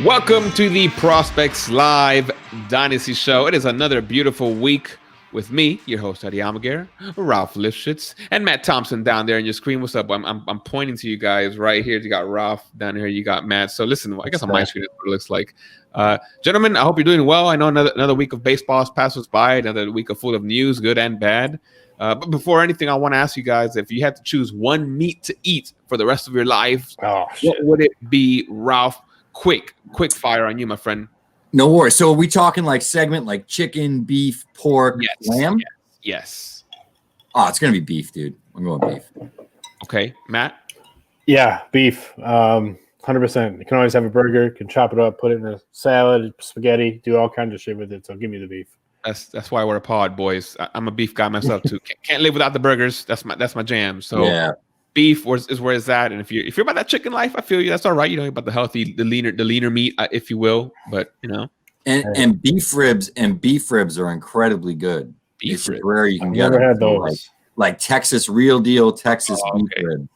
Welcome to the Prospects Live Dynasty Show. It is another beautiful week with me, your host, Eddie Almaguer, Ralph Lifshitz, and Matt Thompson down there on your screen. What's up? I'm pointing to you guys right here. You got Ralph down here. You got Matt. So listen, I guess on my screen is what it looks like. Gentlemen, I hope you're doing well. I know another week of baseball has passed us by, another week full of news, good and bad. But before anything, I want to ask you guys, if you had to choose one meat to eat for the rest of your life, what would it be, Ralph? Quick fire on you, my friend. No worries. So are we talking like segment like chicken, beef, pork, lamb? Yes. Oh, it's going to be beef, dude. I'm going beef. Okay. Matt? Yeah, beef. 100%. You can always have a burger, can chop it up, put it in a salad, spaghetti, do all kinds of shit with it. So give me the beef. That's why we're a pod, boys. I'm a beef guy myself too. Can't live without the burgers. That's my jam. So yeah. Beef is where it's at, and if you're about that chicken life, I feel you. That's all right. You know, about the healthy, the leaner meat, if you will. But you know, and beef ribs are incredidly good. Beef ribs, rare you can get. Never had those. Like Texas real deal Texas beef rib.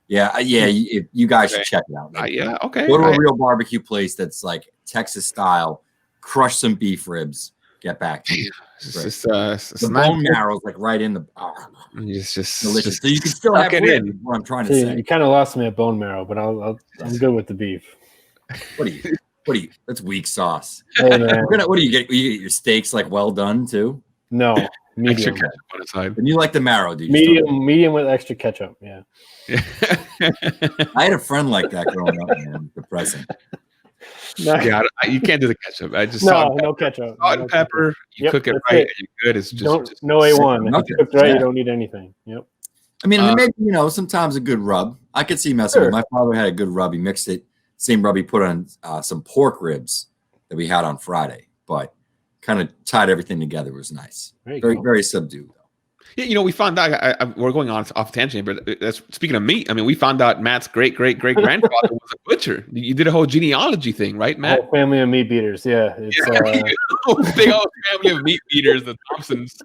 Yeah. You guys should check it out. Yeah, okay. Go to a real barbecue place that's like Texas style. Crush some beef ribs. Get back to you. The bone marrow is like right in the. It's just delicious. So you can still have it in. What I'm trying to say. You kind of lost me at bone marrow, but I'm good with the beef. What do you? That's weak sauce. Hey, man. What do you get? You get your steaks like well done too? No, medium. Extra ketchup on the side. And you like the marrow, do you? Medium with extra ketchup. Yeah. I had a friend like that growing up, man. Depressing. No. Yeah, you can't do the ketchup. I just no ketchup. Salt and pepper. You cook it right, and you're good. It's just no A1. If you cook it right, you don't need anything. Yep. I mean, maybe sometimes a good rub. I could see messing with. My father had a good rub. He mixed it. Same rub he put on some pork ribs that we had on Friday, but kind of tied everything together. It was nice. Very subdued. Yeah, we found out. We're going off tangent, but speaking of meat, I mean, we found out Matt's great grandfather was a butcher. You did a whole genealogy thing, right, Matt? Whole family of meat beaters. Yeah, it's big old family of meat beaters, the Thompsons.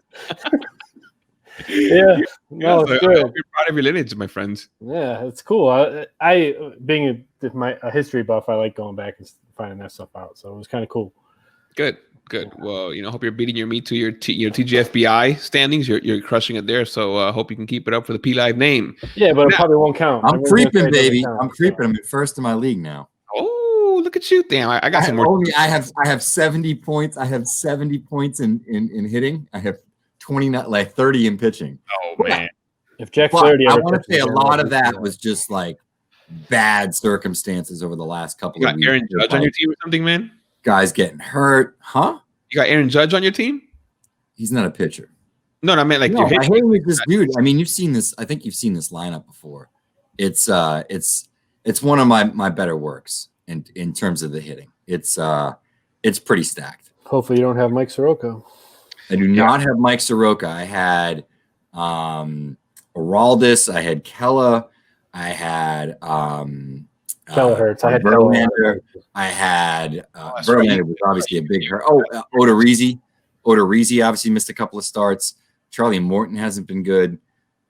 Yeah, no, it's good. You're proud of your lineage, my friends. Yeah, it's cool. I being a history buff, I like going back and finding that stuff out. So it was kind of cool. Good. Well, hope you're beating your meat to your TGFBI standings. You're crushing it there. So hope you can keep it up for the PLive name. Yeah, but it probably won't count. I'm creeping, baby. I'm creeping. I'm in first in my league now. Oh, look at you! Damn, I got some more. I have 70 points. I have 70 points in hitting. I have 30 in pitching. Oh man! If Jack Flaherty, I want to say a lot of that was just like bad circumstances over the last couple of weeks. Aaron Judge on your team or something, man? Guys getting hurt, huh? You got Aaron Judge on your team? He's not a pitcher. No, I meant like I hate with this dude. I mean, you've seen this. I think you've seen this lineup before. It's one of my better works in terms of the hitting. It's pretty stacked. Hopefully, you don't have Mike Soroka. I do not have Mike Soroka. I had Araldis. I had Kella. I had Kella hurts. I had Verlander. I had Verlander was obviously a big hurt. Oh, Odorizzi. Odorizzi obviously missed a couple of starts. Charlie Morton hasn't been good.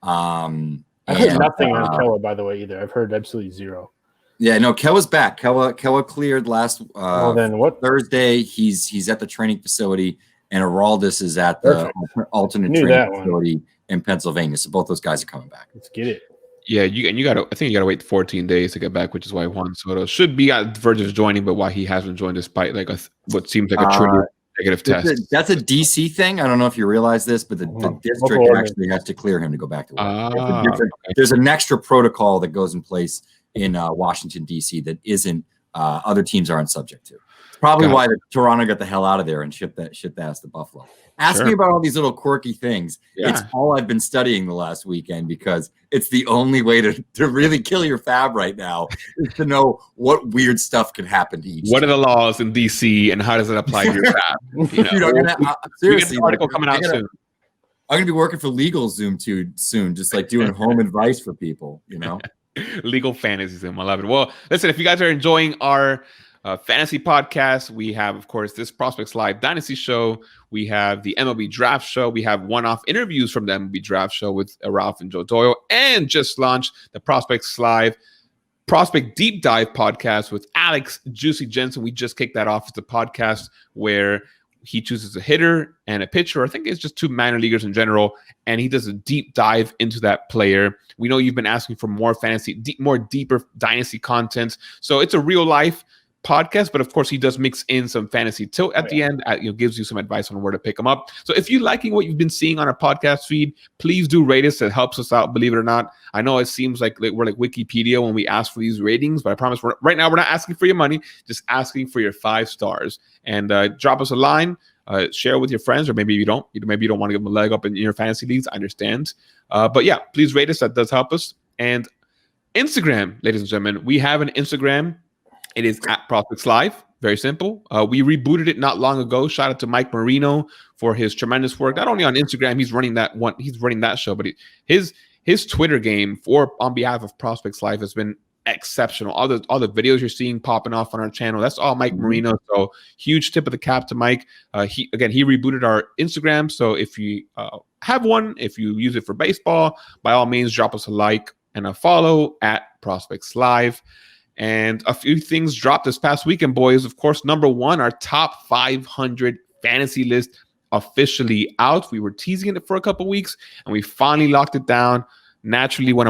I've heard nothing on Kella, by the way, either. I've heard absolutely zero. Yeah, no, Kella's back. Kella cleared last Thursday. He's at the training facility, and Araldis is at the alternate training facility in Pennsylvania. So both those guys are coming back. Let's get it. Yeah, you got to. I think you got to wait 14 days to get back, which is why Juan Soto should be at the verge of joining, but why he hasn't joined despite like what seems like a true negative test. That's a DC thing. I don't know if you realize this, but the district actually has to clear him to go back to work. There's an extra protocol that goes in place in Washington DC that isn't other teams aren't subject to. It's probably why Toronto got the hell out of there and shipped the ass to Buffalo. Ask me about all these little quirky things. Yeah. It's all I've been studying the last weekend because it's the only way to really kill your fab right now is to know what weird stuff can happen to each. What are the laws in DC and how does it apply to your fab? Dude, seriously, an article coming out soon. I'm going to be working for LegalZoom soon, just like doing home advice for people, Legal fantasy Zoom. I love it. Well, listen, if you guys are enjoying our fantasy podcast, we have, of course, this Prospects Live Dynasty show. We have the MLB Draft show. We have one-off interviews from the MLB Draft show with Ralph and Joe Doyle, and just launched the Prospects Live Prospect Deep Dive podcast with Alex Juicy Jensen. We just kicked that off. It's a podcast where he chooses a hitter and a pitcher. I think it's just two minor leaguers in general, and he does a deep dive into that player. We know you've been asking for more fantasy, more deeper dynasty content. So it's a real life podcast, but of course he does mix in some fantasy tilt at the end. Gives you some advice on where to pick them up. So if you're liking what you've been seeing on our podcast feed, please do rate us. It helps us out, believe it or not. I know it seems like we're like Wikipedia when we ask for these ratings, but I promise right now we're not asking for your money, just asking for your 5 stars. And drop us a line, share with your friends, or maybe you don't. Maybe you don't want to give them a leg up in your fantasy leagues. I understand. But yeah, please rate us. That does help us. And Instagram, ladies and gentlemen, we have an Instagram. It is at Prospects Live. Very simple. We rebooted it not long ago. Shout out to Mike Marino for his tremendous work. Not only on Instagram, he's running that show, but his Twitter game on behalf of Prospects Live has been exceptional. All the videos you're seeing popping off on our channel, that's all Mike Marino. So huge tip of the cap to Mike. He rebooted our Instagram. So if you have one, if you use it for baseball, by all means, drop us a like and a follow at Prospects Live. And a few things dropped this past weekend, boys. Of course, number one, our top 500 fantasy list officially out. We were teasing it for a couple weeks, and we finally locked it down. Naturally, I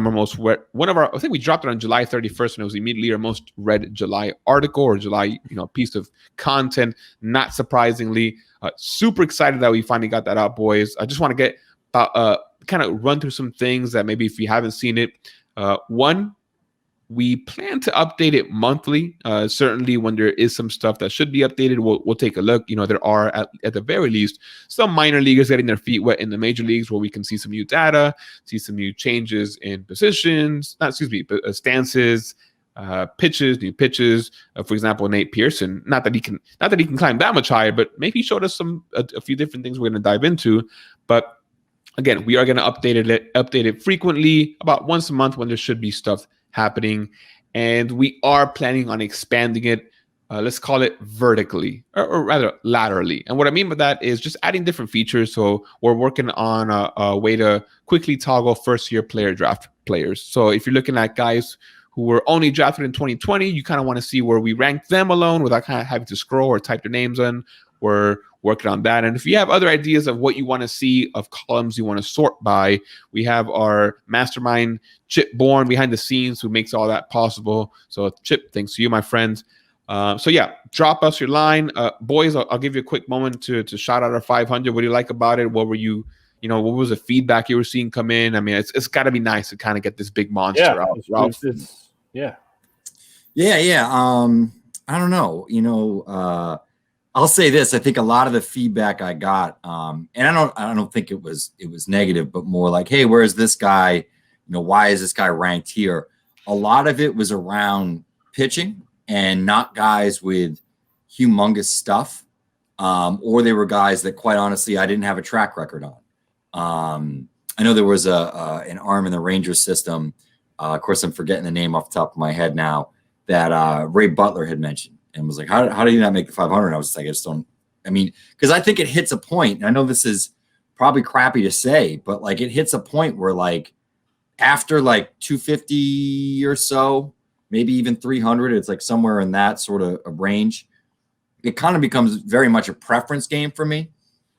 think we dropped it on July 31st, and it was immediately our most read July article or July, piece of content. Not surprisingly, super excited that we finally got that out, boys. I just want to get kind of run through some things that maybe if you haven't seen it. One, we plan to update it monthly. Certainly when there is some stuff that should be updated, we'll take a look. There are, at the very least, some minor leaguers getting their feet wet in the major leagues where we can see some new data, see some new changes in positions, stances, new pitches. For example, Nate Pearson, not that he can climb that much higher, but maybe he showed us a few different things we're going to dive into. But again, we are going to update it frequently, about once a month when there should be stuff happening, and we are planning on expanding it. Let's call it vertically, or rather laterally. And what I mean by that is just adding different features. So we're working on a way to quickly toggle first-year draft players. So if you're looking at guys who were only drafted in 2020, you kind of want to see where we rank them alone without kind of having to scroll or type their names in. We're working on that. And if you have other ideas of what you want to see, of columns you want to sort by, we have our mastermind, Chip Bourne, behind the scenes, who makes all that possible. So Chip, thanks to you, my friend. So yeah, drop us your line. Boys, I'll give you a quick moment to shout out our 500. What do you like about it? What were you, what was the feedback you were seeing come in? I mean, it's got to be nice to kind of get this big monster out. Yeah. I don't know. I'll say this. I think a lot of the feedback I got, and I don't think it was negative, but more like, hey, where is this guy? Why is this guy ranked here? A lot of it was around pitching and not guys with humongous stuff, or they were guys that, quite honestly, I didn't have a track record on. I know there was an arm in the Rangers system. Of course, I'm forgetting the name off the top of my head now, that Ray Butler had mentioned. And was like, how do you not make the 500? And I was like, because I think it hits a point. And I know this is probably crappy to say, but like it hits a point where like after like 250 or so, maybe even 300, it's like somewhere in that sort of a range. It kind of becomes very much a preference game for me,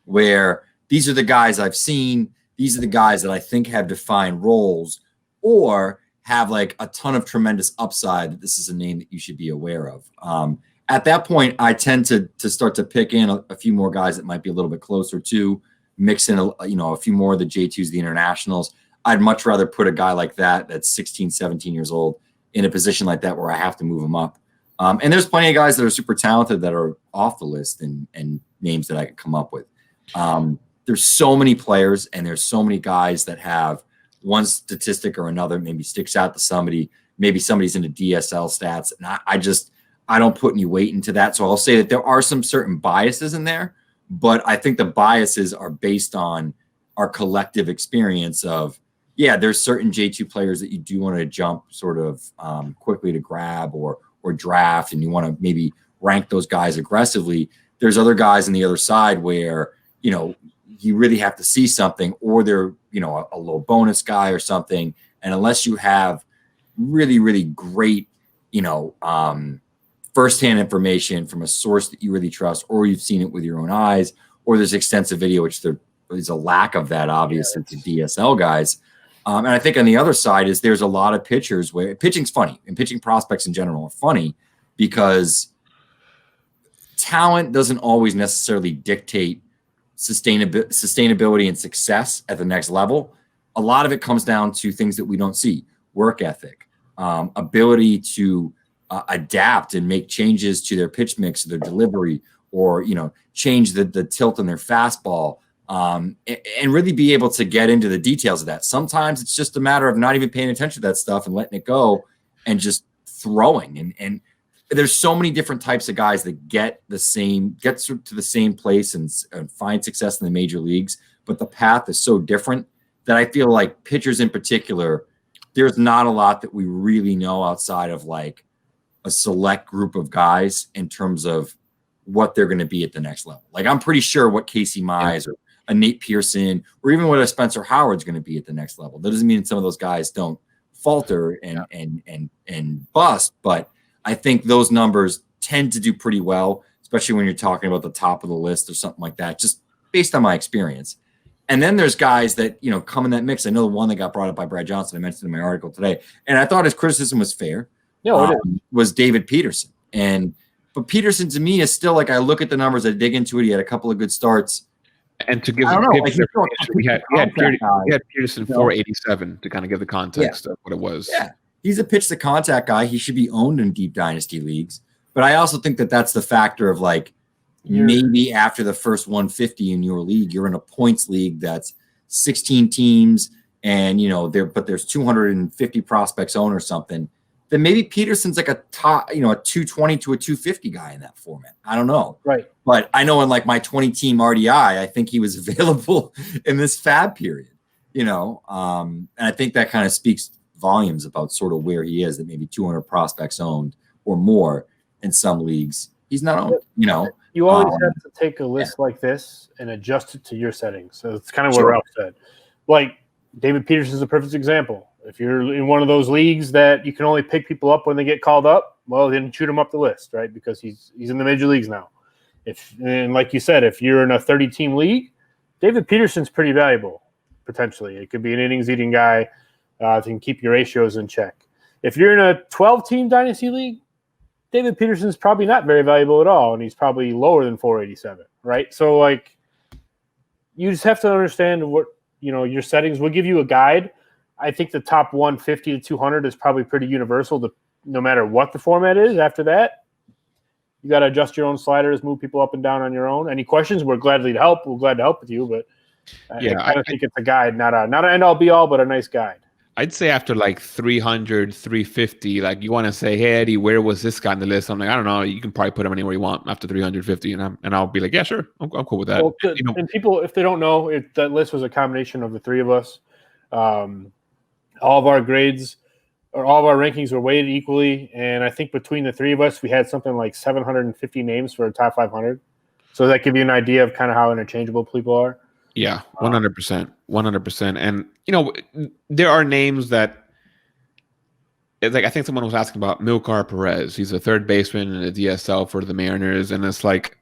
where these are the guys I've seen. These are the guys that I think have defined roles or have like a ton of tremendous upside, that this is a name that you should be aware of. At that point, I tend to start to pick in a few more guys that might be a little bit closer to, mix in a few more of the J2s, the internationals. I'd much rather put a guy like that's 16, 17 years old in a position like that where I have to move him up. And there's plenty of guys that are super talented that are off the list and names that I could come up with. There's so many players and there's so many guys that have one statistic or another maybe sticks out to somebody. Maybe somebody's into DSL stats, and I don't put any weight into that. So I'll say that there are some certain biases in there, but I think the biases are based on our collective experience of, there's certain J2 players that you do want to jump sort of quickly to grab or draft, and you want to maybe rank those guys aggressively. There's other guys on the other side where, you really have to see something, or they're, a low bonus guy or something. And unless you have, really, really great, firsthand information from a source that you really trust, or you've seen it with your own eyes, or there's extensive video, which there is a lack of that, obviously, to DSL guys. And I think on the other side is there's a lot of pitchers where pitching's funny, and pitching prospects in general are funny because talent doesn't always necessarily dictate sustainability and success at the next level. A lot of it comes down to things that we don't see: work ethic, ability to adapt and make changes to their pitch mix, their delivery, or change the tilt on their fastball, and really be able to get into the details of that. Sometimes it's just a matter of not even paying attention to that stuff and letting it go and just throwing. And there's so many different types of guys that get to the same place and find success in the major leagues, but the path is so different that I feel like pitchers in particular, there's not a lot that we really know outside of like a select group of guys in terms of what they're going to be at the next level. Like I'm pretty sure what Casey Mize or a Nate Pearson or even what a Spencer Howard's going to be at the next level. That doesn't mean some of those guys don't falter and bust, but I think those numbers tend to do pretty well, especially when you're talking about the top of the list or something like that, just based on my experience. And then there's guys that, come in that mix. I know the one that got brought up by Brad Johnson, I mentioned in my article today, and I thought his criticism was fair. Was David Peterson. But Peterson to me is still like, I look at the numbers, I dig into it. He had a couple of good starts. And to give, I don't know, we had Peterson 487 to kind of give the context of what it was. Yeah, he's a pitch to contact guy. He should be owned in deep dynasty leagues. But I also think that that's the factor of like, maybe after the first 150 in your league, you're in a points league that's 16 teams and, there's 250 prospects owned or something. Then maybe Peterson's like a top, a 220 to a 250 guy in that format. I don't know. Right. But I know in like my 20 team RDI, I think he was available in this fab period, and I think that kind of speaks volumes about sort of where he is, that maybe 200 prospects owned or more in some leagues. He's not owned, You always have to take a list like this and adjust it to your settings. So it's kind of what Ralph said. Like David Peterson is a perfect example. If you're in one of those leagues that you can only pick people up when they get called up, well, then shoot him up the list, right? Because he's in the major leagues now. And like you said, if you're in a 30-team league, David Peterson's pretty valuable, potentially. It could be an innings-eating guy that can keep your ratios in check. If you're in a 12-team dynasty league, David Peterson's probably not very valuable at all, and he's probably lower than 487, right? So, like, you just have to understand what, your settings will give you a guide. I think the top 150 to 200 is probably pretty universal no matter what the format is. After that, you got to adjust your own sliders, move people up and down on your own. Any questions, we're glad to help. We're glad to help with you, but I think it's a guide, not an end-all be-all, but a nice guide. I'd say after like 300, 350, like you want to say, hey, Eddie, where was this guy on the list? I'm like, I don't know. You can probably put him anywhere you want after 350. And I'll be like, yeah, sure. I'm cool with that. Well, and people, if they don't know, that list was a combination of the three of us. All of our grades or all of our rankings were weighted equally. And I think between the three of us, we had something like 750 names for a top 500. So that gives you an idea of kind of how interchangeable people are. Yeah, 100%. 100%. And, there are names that, like, I think someone was asking about Milcar Perez. He's a third baseman in the DSL for the Mariners. And it's like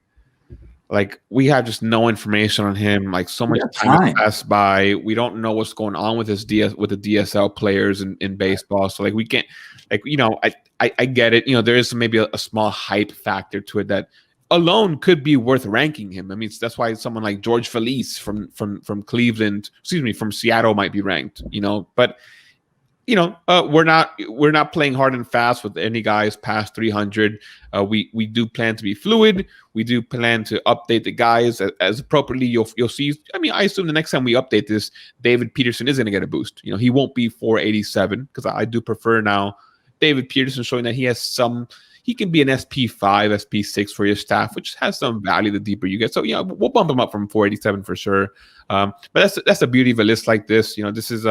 we have just no information on him. Like, so much time has passed by. We don't know what's going on with the DSL players in baseball. So, like, we can't, like, I get it. There is maybe a small hype factor to it that alone could be worth ranking him. I mean, that's why someone like George Felice from Cleveland, from Seattle might be ranked, but we're not playing hard and fast with any guys past 300. We do plan to be fluid. We do plan to update the guys as appropriately. You'll see. I mean, I assume the next time we update this, David Peterson is going to get a boost. He won't be 487 because I do prefer now David Peterson showing that he has some. He can be an SP5, SP6 for your staff, which has some value the deeper you get. So, we'll bump him up from 487 for sure. But that's the beauty of a list like this. This is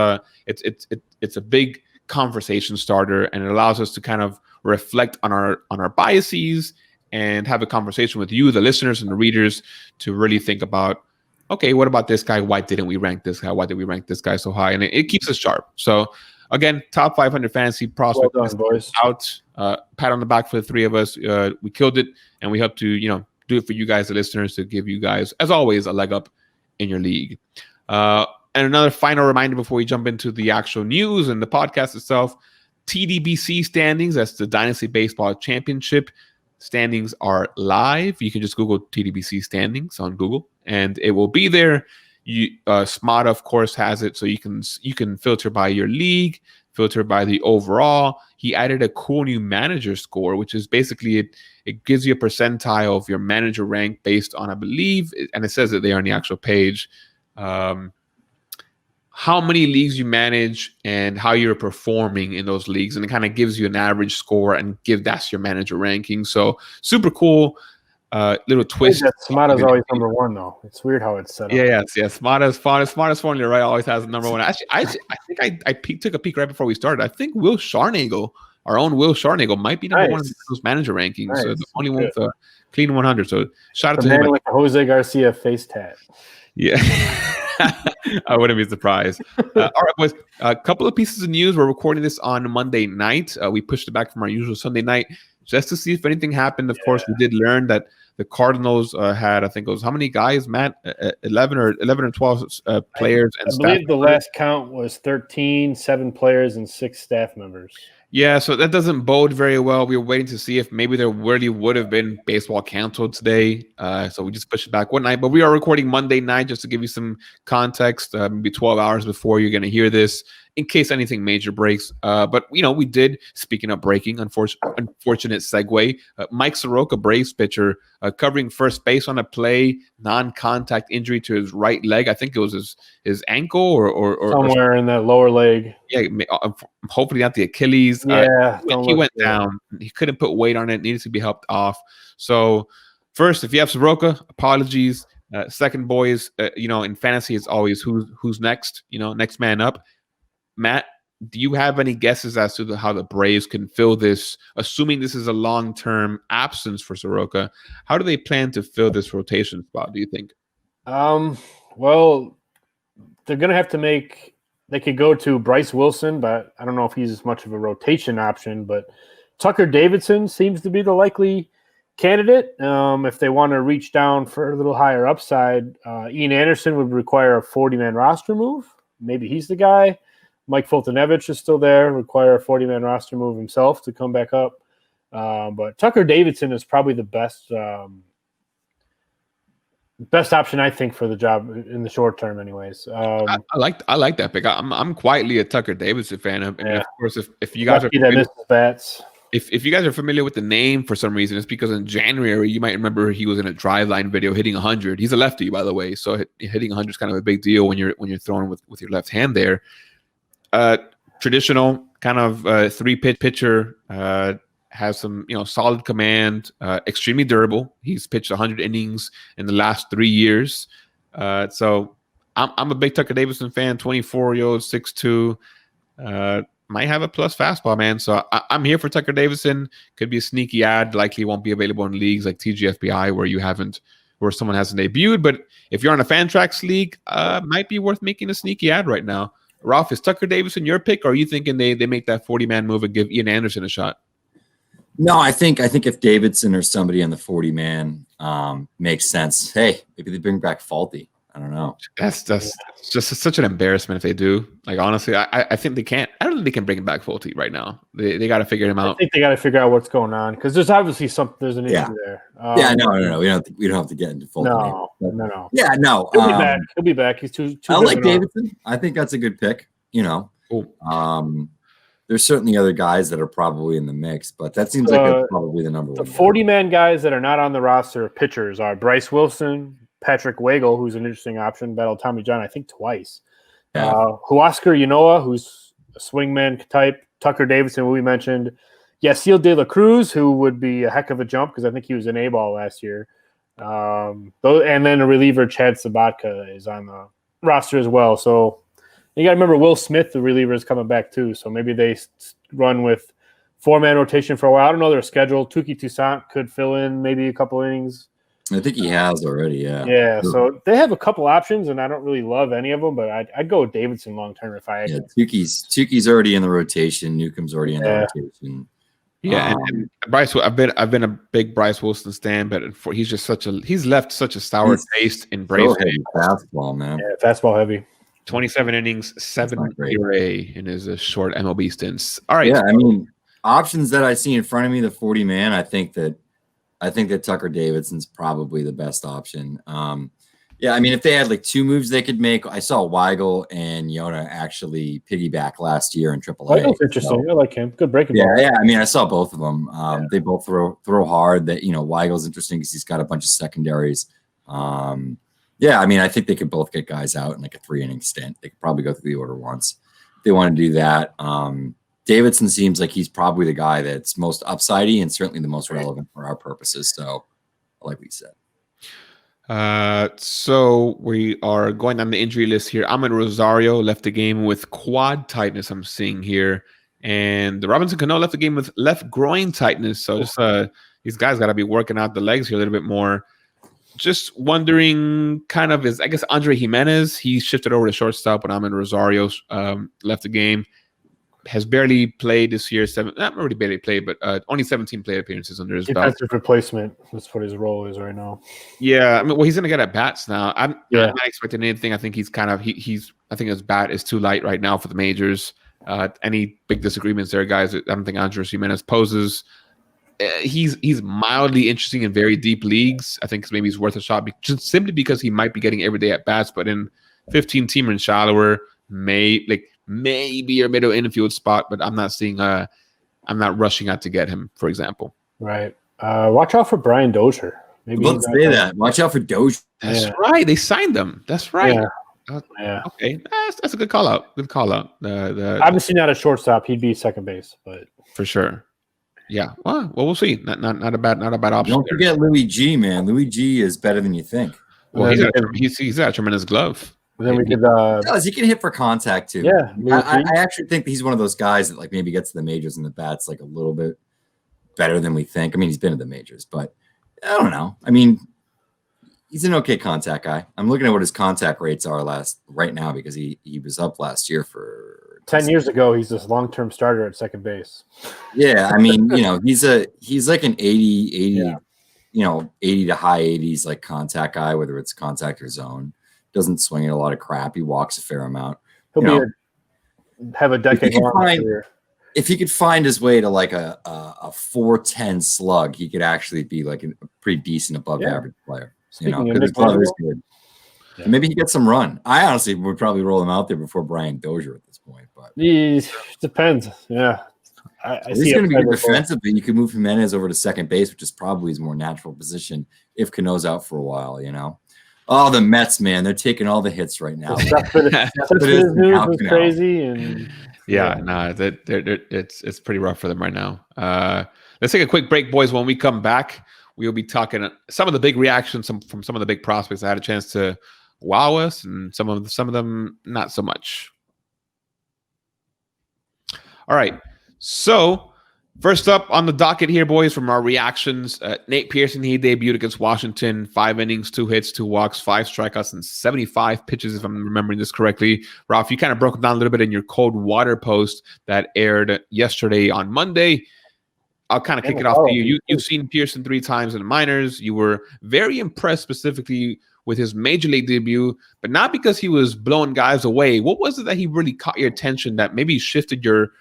it's a big conversation starter, and it allows us to kind of reflect on our biases and have a conversation with you, the listeners and the readers, to really think about, okay, what about this guy? Why didn't we rank this guy? Why did we rank this guy so high? And it keeps us sharp. So again, top 500 fantasy prospect. Well done, boys. Out. Pat on the back for the three of us. We killed it, and we hope to do it for you guys, the listeners, to give you guys, as always, a leg up in your league. And another final reminder before we jump into the actual news and the podcast itself. TDBC Standings, that's the Dynasty Baseball Championship. Standings are live. You can just Google TDBC Standings on Google, and it will be there. Smata, of course, has it, so you can filter by your league, filter by the overall. He added a cool new manager score, which is basically it gives you a percentile of your manager rank based on, I believe, and it says it there on the actual page, how many leagues you manage and how you're performing in those leagues. And it kind of gives you an average score and that's your manager ranking. So super cool little twist. Smata's always number one, though. It's weird how it's set up. Yeah. Smata's formula, right, always has number one. Actually, I think I took a peek right before we started. I think Will Sharnagle, our own Will Sharnagle, might be number one in those manager rankings. Nice. So the only one with a clean 100. So shout out to him. With the Jose Garcia face tat. Yeah. I wouldn't be surprised. All right, boys. A couple of pieces of news. We're recording this on Monday night. We pushed it back from our usual Sunday night just to see if anything happened. Of course, we did learn that the Cardinals had, I think it was how many guys, Matt? 11 or 12 players and staff. I believe the last count was 13, 7 players and 6 staff members. Yeah, so that doesn't bode very well. We were waiting to see if maybe there really would have been baseball canceled today. So we just pushed it back one night. But we are recording Monday night just to give you some context, maybe 12 hours before you're going to hear this, in case anything major breaks. But, we did, speaking of breaking, unfortunate segue, Mike Soroka, Braves pitcher, covering first base on a play, non-contact injury to his right leg. I think it was his ankle or somewhere in that lower leg. Yeah, hopefully not the Achilles. Yeah, he went down. He couldn't put weight on it. Needed to be helped off. So first, if you have Soroka, apologies. Second, boys, in fantasy, it's always who's next. Next man up. Matt, do you have any guesses as to how the Braves can fill this? Assuming this is a long-term absence for Soroka, how do they plan to fill this rotation spot? Do you think? Well, they're going to have to make. They could go to Bryce Wilson, but I don't know if he's much of a rotation option. But Tucker Davidson seems to be the likely candidate. If they want to reach down for a little higher upside, Ian Anderson would require a 40-man roster move. Maybe he's the guy. Mike Fultonevich is still there, require a 40-man roster move himself to come back up. But Tucker Davidson is probably the best option, I think, for the job in the short term, anyways. I like that pick. I'm quietly a Tucker Davidson fan. Of course, if you guys are familiar, if you guys are familiar with the name for some reason, it's because in January you might remember he was in a driveline video hitting 100. He's a lefty, by the way, so hitting 100 is kind of a big deal when you're throwing with your left hand there. Traditional kind of three-pitch pitcher. Has some, solid command, extremely durable. He's pitched 100 innings in the last 3 years. So I'm a big Tucker Davidson fan, 24-year-old, 6'2", might have a plus fastball, man. So I'm here for Tucker Davidson. Could be a sneaky ad. Likely won't be available in leagues like TGFBI where someone hasn't debuted. But if you're on a Fantrax league, might be worth making a sneaky ad right now. Ralph, is Tucker Davidson your pick, or are you thinking they make that 40-man move and give Ian Anderson a shot? No, I think if Davidson or somebody on the 40-man makes sense. Hey, maybe they bring back Faulty. I don't know. That's just such an embarrassment if they do. Like, honestly, I think they can't. I don't think they can bring back Faulty right now. They got to figure him out. I think they got to figure out what's going on because there's obviously there's an issue there. No. We don't have to get into Faulty. No. Yeah, no. He'll be back. He's too I like Davidson. I think that's a good pick. Cool. There's certainly other guys that are probably in the mix, but that seems like probably the number one. The 40-man guys that are not on the roster of pitchers are Bryce Wilson, Patrick Wagle, who's an interesting option, battled Tommy John, I think, twice. Yeah. Huascar Ynoa, who's a swingman type. Tucker Davidson, who we mentioned. Yasiel De La Cruz, who would be a heck of a jump because I think he was an A-ball last year. And then a reliever, Chad Sabatka, is on the roster as well. So you got to remember Will Smith, the reliever, is coming back too. So maybe they run with 4-man rotation for a while. I don't know their schedule. Tuki Toussaint could fill in maybe a couple innings. I think he has already. Yeah. Yeah. So they have a couple options, and I don't really love any of them, but I'd go with Davidson long term if I. Yeah, Tukey's already in the rotation. Newcomb's already in the rotation. Yeah, and Bryce, I've been a big Bryce Wilson stan, but he's just he's left such a sour taste in Braves. So heavy fastball, man. Yeah, fastball heavy. 27 innings, 7 ERA in his short MLB stints. All right. Yeah, I mean, options that I see in front of me, the 40 man. I think that Tucker Davidson's probably the best option. Yeah, I mean, if they had like 2 moves they could make, I saw Weigel and Yona actually piggyback last year in AAA. Weigel's interesting. I like him. Good breaking ball. Yeah. I mean, I saw both of them. They both throw hard. That Weigel's interesting because he's got a bunch of secondaries. Yeah, I mean, I think they could both get guys out in like a 3-inning stint. They could probably go through the order once if they want to do that. Davidson seems like he's probably the guy that's most upsidey and certainly the most relevant for our purposes. So, like we said. So we are going down the injury list here. Ahmed Rosario left the game with quad tightness, I'm seeing here. And Robinson Cano left the game with left groin tightness. So just these guys got to be working out the legs here a little bit more. Just wondering, kind of, I guess Andre Gimenez, he shifted over to shortstop when Ahmed Rosario left the game. Has barely played this year. Not really barely played, but only 17 play appearances under his belt. Defensive replacement. That's what his role is right now. Yeah, I mean, well, he's gonna get at bats now. I'm not expecting anything. I think he's kind of he's. I think his bat is too light right now for the majors. Any big disagreements there, guys? I don't think Andres Gimenez poses. He's mildly interesting in very deep leagues. I think maybe he's worth a shot just simply because he might be getting everyday at bats. But in 15-teamer and shallower, maybe your middle infield spot, but I'm not seeing I'm not rushing out to get him, for example. Right. Watch out for Brian Dozier. Maybe let's say that. Watch out for Dozier. That's right. They signed them. That's right. Yeah. Okay. That's a good call out. Good call out. Obviously not a shortstop. He'd be second base, but for sure. Yeah. Well, we'll see. Not a bad option. Don't forget Louis G, man. Louis G is better than you think. Well, he's got a tremendous glove. Then we could. He can hit for contact too. Yeah, I actually think he's one of those guys that like maybe gets to the majors and the bats like a little bit better than we think. I mean, he's been at the majors, but I don't know. I mean, he's an okay contact guy. I'm looking at what his contact rates are right now because he was up last year for 10 years ago. He's this long-term starter at second base. Yeah, I mean, he's like an 80, 80 to high 80s like contact guy, whether it's contact or zone. Doesn't swing at a lot of crap. He walks a fair amount. He'll have a decade-long career. If he could find his way to like a 410 slug, he could actually be like a pretty decent above average player. Because his glove is good. Yeah. Maybe he gets some run. I honestly would probably roll him out there before Brian Dozier at this point. But depends. Yeah. He's going to be good defensively. You could move Gimenez over to second base, which is probably his more natural position if Cano's out for a while, Oh, the Mets, man, they're taking all the hits right now. Cespedes news was crazy, and it's pretty rough for them right now. Let's take a quick break, boys. When we come back, we'll be talking some of the big reactions from some of the big prospects that had a chance to wow us, and some of them not so much. All right, so. First up on the docket here, boys, from our reactions, Nate Pearson, he debuted against Washington, 5 innings, 2 hits, 2 walks, 5 strikeouts, and 75 pitches, if I'm remembering this correctly. Ralph, you kind of broke it down a little bit in your cold water post that aired yesterday on Monday. I'll kind of kick it off to you. You've seen Pearson 3 times in the minors. You were very impressed specifically with his major league debut, but not because he was blowing guys away. What was it that he really caught your attention that maybe shifted your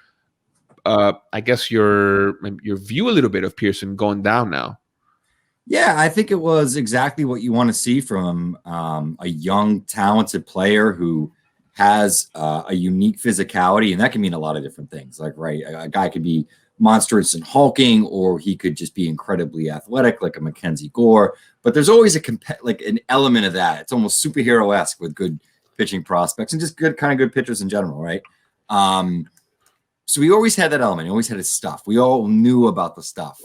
I guess your view a little bit of Pearson going down now? Yeah, I think it was exactly what you want to see from a young, talented player who has a unique physicality, and that can mean a lot of different things. Like, right, a guy could be monstrous and hulking, or he could just be incredibly athletic, like a Mackenzie Gore. But there's always an element of that. It's almost superhero-esque with good pitching prospects and just good pitchers in general, right? So we always had that element. He always had his stuff. We all knew about the stuff.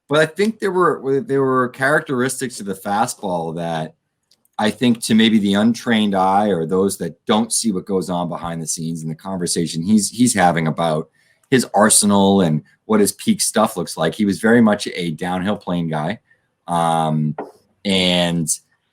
But I think there were characteristics to the fastball that I think to maybe the untrained eye or those that don't see what goes on behind the scenes in the conversation he's having about his arsenal and what his peak stuff looks like. He was very much a downhill playing guy. And And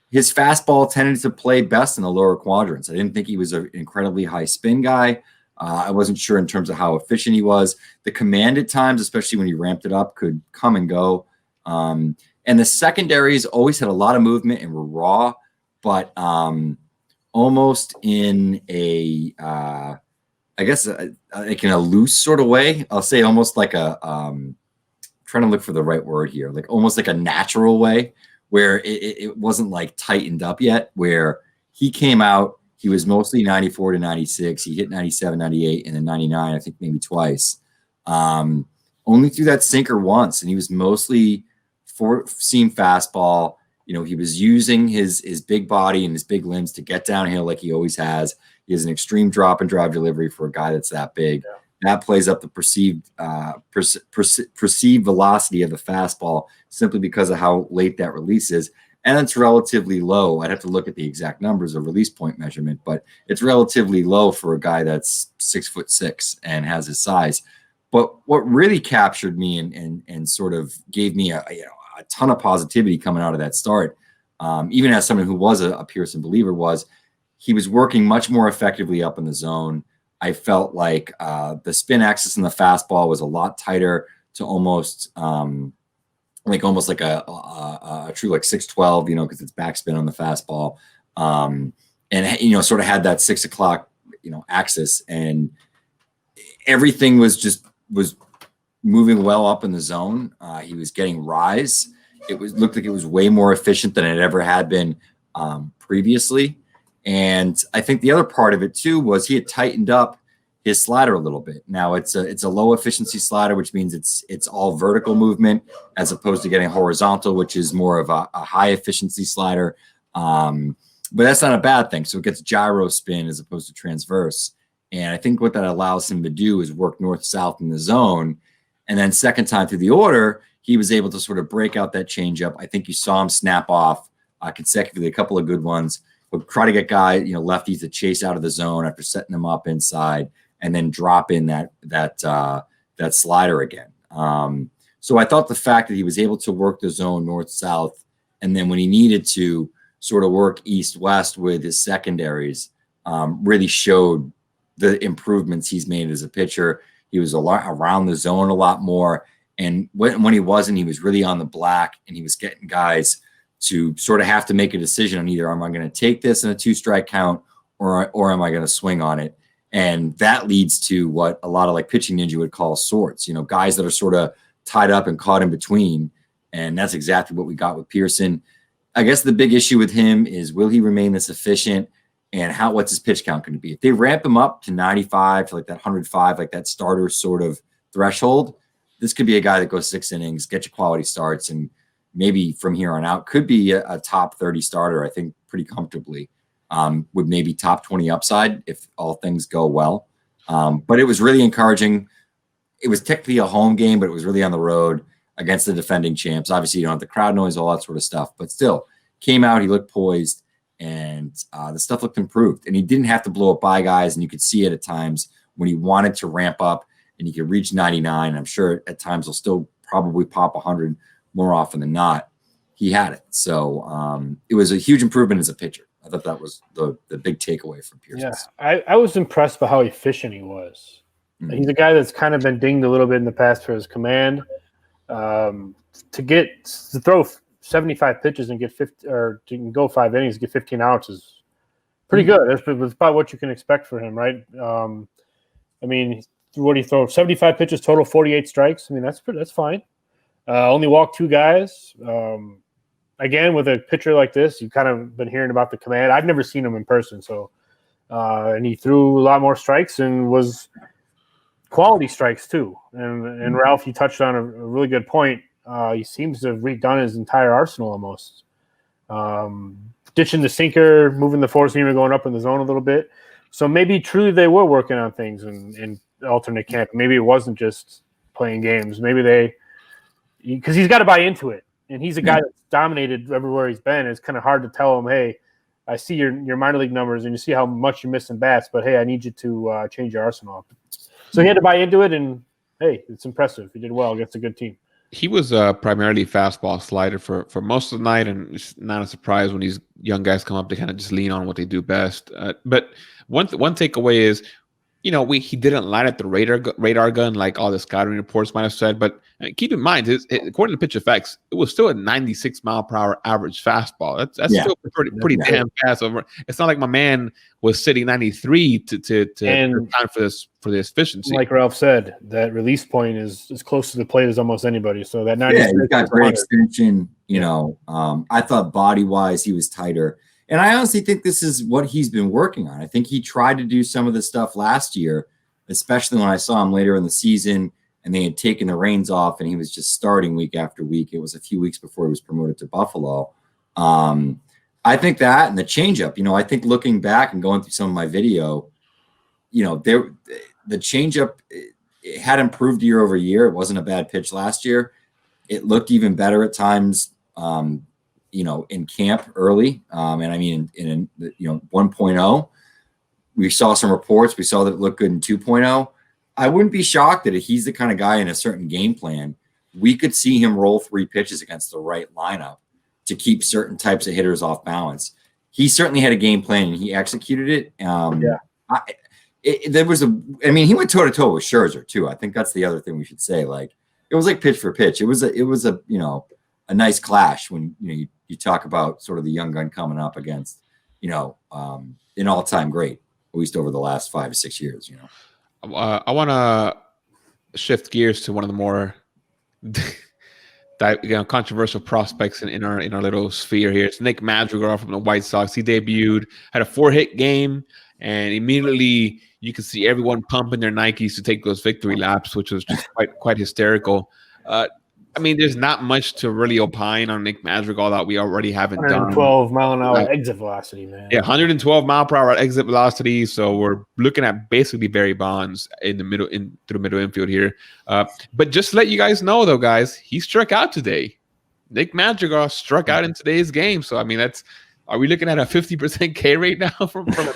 his fastball tended to play best in the lower quadrants. I didn't think he was an incredibly high spin guy. I wasn't sure in terms of how efficient he was. The command at times, especially when he ramped it up, could come and go. And the secondaries always had a lot of movement and were raw, but almost in a, I guess, like in a loose sort of way. I'll say almost like a, trying to look for the right word here, like almost like a natural way where it wasn't like tightened up yet, where he came out. He was mostly 94 to 96. He hit 97, 98, and then 99, I think maybe twice. Only threw that sinker once, and he was mostly four-seam fastball. He was using his big body and his big limbs to get downhill like he always has. He has an extreme drop and drive delivery for a guy that's that big. Yeah. That plays up the perceived velocity of the fastball simply because of how late that release is. And it's relatively low. I'd have to look at the exact numbers of release point measurement, but it's relatively low for a guy that's 6'6" and has his size. But what really captured me and sort of gave me a ton of positivity coming out of that start, even as someone who was a Pearson believer, was he was working much more effectively up in the zone. I felt like the spin axis in the fastball was a lot tighter to almost like a true like 612, because it's backspin on the fastball, and sort of had that 6 o'clock axis, and everything was moving well up in the zone. He was getting rise. It looked like it was way more efficient than it ever had been previously. And I think the other part of it too was he had tightened up his slider a little bit. Now it's a low efficiency slider, which means it's all vertical movement as opposed to getting horizontal, which is more of a high efficiency slider. But that's not a bad thing. So it gets gyro spin as opposed to transverse. And I think what that allows him to do is work north-south in the zone. And then second time through the order, he was able to sort of break out that changeup. I think you saw him snap off consecutively, a couple of good ones. But try to get lefties to chase out of the zone after setting them up inside, and then drop in that slider again. So I thought the fact that he was able to work the zone north-south, and then when he needed to sort of work east-west with his secondaries, really showed the improvements he's made as a pitcher. He was a lot around the zone a lot more. And when he wasn't, he was really on the black, and he was getting guys to sort of have to make a decision on either, am I going to take this in a 2-strike count or am I going to swing on it? And that leads to what a lot of like pitching ninja would call sorts, guys that are sort of tied up and caught in between. And that's exactly what we got with Pearson. I guess the big issue with him is, will he remain this efficient, and what's his pitch count going to be? If they ramp him up to 95, to like that 105, like that starter sort of threshold, this could be a guy that goes 6 innings, get you quality starts, and maybe from here on out could be a top 30 starter, I think, pretty comfortably, with maybe top 20 upside if all things go well. But it was really encouraging. It was technically a home game, but it was really on the road against the defending champs. Obviously, you don't have the crowd noise, all that sort of stuff, but still came out, he looked poised, and the stuff looked improved. And he didn't have to blow up by guys, and you could see it at times when he wanted to ramp up and he could reach 99. I'm sure at times he'll still probably pop 100 more often than not. He had it. So it was a huge improvement as a pitcher. I thought that was the big takeaway from Pearson. Yeah, I was impressed by how efficient he was. Mm-hmm. He's a guy that's kind of been dinged a little bit in the past for his command. To throw 75 pitches and get 50, or to go 5 innings, get 15 outs is pretty good. That's about what you can expect for him, right? I mean, what do you throw? 75 pitches total, 48 strikes. I mean, that's fine. Only walked 2 guys. Again, with a pitcher like this, you've kind of been hearing about the command. I've never seen him in person, so and he threw a lot more strikes and was quality strikes too. And Ralph, you touched on a really good point. He seems to have redone his entire arsenal almost. Ditching the sinker, moving the 4-seamer, going up in the zone a little bit. So maybe truly they were working on things in alternate camp. Maybe it wasn't just playing games. Maybe because he's got to buy into it. And he's a guy that's dominated everywhere he's been. It's kind of hard to tell him, hey, I see your minor league numbers and you see how much you're missing bats, but hey, I need you to change your arsenal up. So he had to buy into it, and hey, it's impressive. He did well against a good team. He was primarily fastball slider for most of the night, and it's not a surprise when these young guys come up to kind of just lean on what they do best. But one takeaway is, he didn't line up the radar gun like all the scouting reports might have said. But keep in mind, according to Pitch Effects, it was still a 96 mile per hour average fastball. That's still pretty damn fast. It's not like my man was sitting 93 to time for the efficiency. Like Ralph said, that release point is as close to the plate as almost anybody. So that 96 he's got great extension. I thought body wise he was tighter. And I honestly think this is what he's been working on. I think he tried to do some of this stuff last year, especially when I saw him later in the season and they had taken the reins off and he was just starting week after week. It was a few weeks before he was promoted to Buffalo. I think that and the changeup, I think looking back and going through some of my video, the changeup it had improved year over year. It wasn't a bad pitch last year. It looked even better at times. In camp early. And I mean, in 1.0, we saw some reports. We saw that it looked good in 2.0. I wouldn't be shocked that if he's the kind of guy in a certain game plan, we could see him roll 3 pitches against the right lineup to keep certain types of hitters off balance. He certainly had a game plan and he executed it. He went toe to toe with Scherzer too. I think that's the other thing we should say. Like it was like pitch for pitch. It was a nice clash when you talk about sort of the young gun coming up against, an all-time great, at least over the last 5 to 6 years, I want to shift gears to one of the more controversial prospects in our little sphere here. It's Nick Madrigal from the White Sox. He debuted, had a 4-hit game, and immediately you could see everyone pumping their Nikes to take those victory laps, which was just quite hysterical. There's not much to really opine on Nick Madrigal that we already haven't done. 112 mile an hour exit velocity, man. Yeah, 112 mile per hour exit velocity. So we're looking at basically Barry Bonds in the middle, through middle infield here. But just to let you guys know, though, guys, he struck out today. Nick Madrigal struck out in today's game. So are we looking at a 50% K rate now?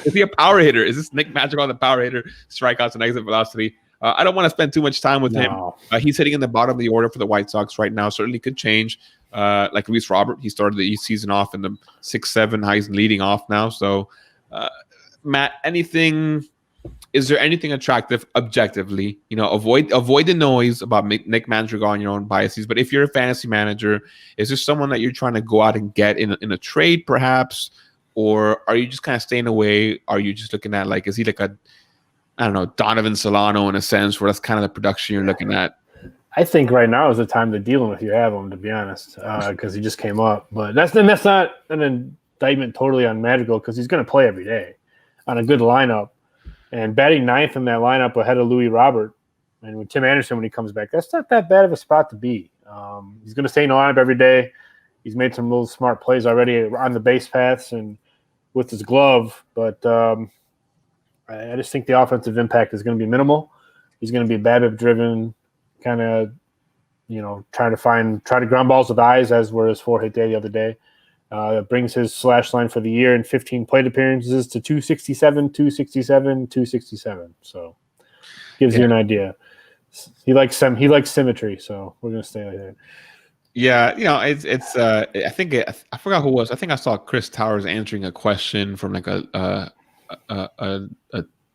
Is he a power hitter? Is this Nick Madrigal the power hitter? Strikeouts and exit velocity. I don't want to spend too much time with him. He's hitting in the bottom of the order for the White Sox right now. Certainly could change. Like Luis Robert, he started the season off in the 6-7. He's leading off now. So, Matt, is there anything attractive objectively? Avoid the noise about Nick Madrigal and your own biases. But if you're a fantasy manager, is there someone that you're trying to go out and get in a trade perhaps? Or are you just kind of staying away? Are you just looking at is he like Donovan Solano in a sense, where that's kind of the production you're looking at? I think right now is the time to deal him if you have him, to be honest, because he just came up. But that's not an indictment totally on Madrigal because he's going to play every day on a good lineup. And batting ninth in that lineup ahead of Louis Robert and with Tim Anderson when he comes back, that's not that bad of a spot to be. He's going to stay in the lineup every day. He's made some little smart plays already on the base paths and with his glove, but I just think the offensive impact is going to be minimal. He's going to be BABIP-driven, kind of, try to ground balls with eyes, as were his 4-hit day the other day. That brings his slash line for the year in 15 plate appearances to 267, 267, 267. So gives you an idea. He likes symmetry, so we're going to stay like that. Yeah, I think I forgot who it was. I think I saw Chris Towers answering a question from a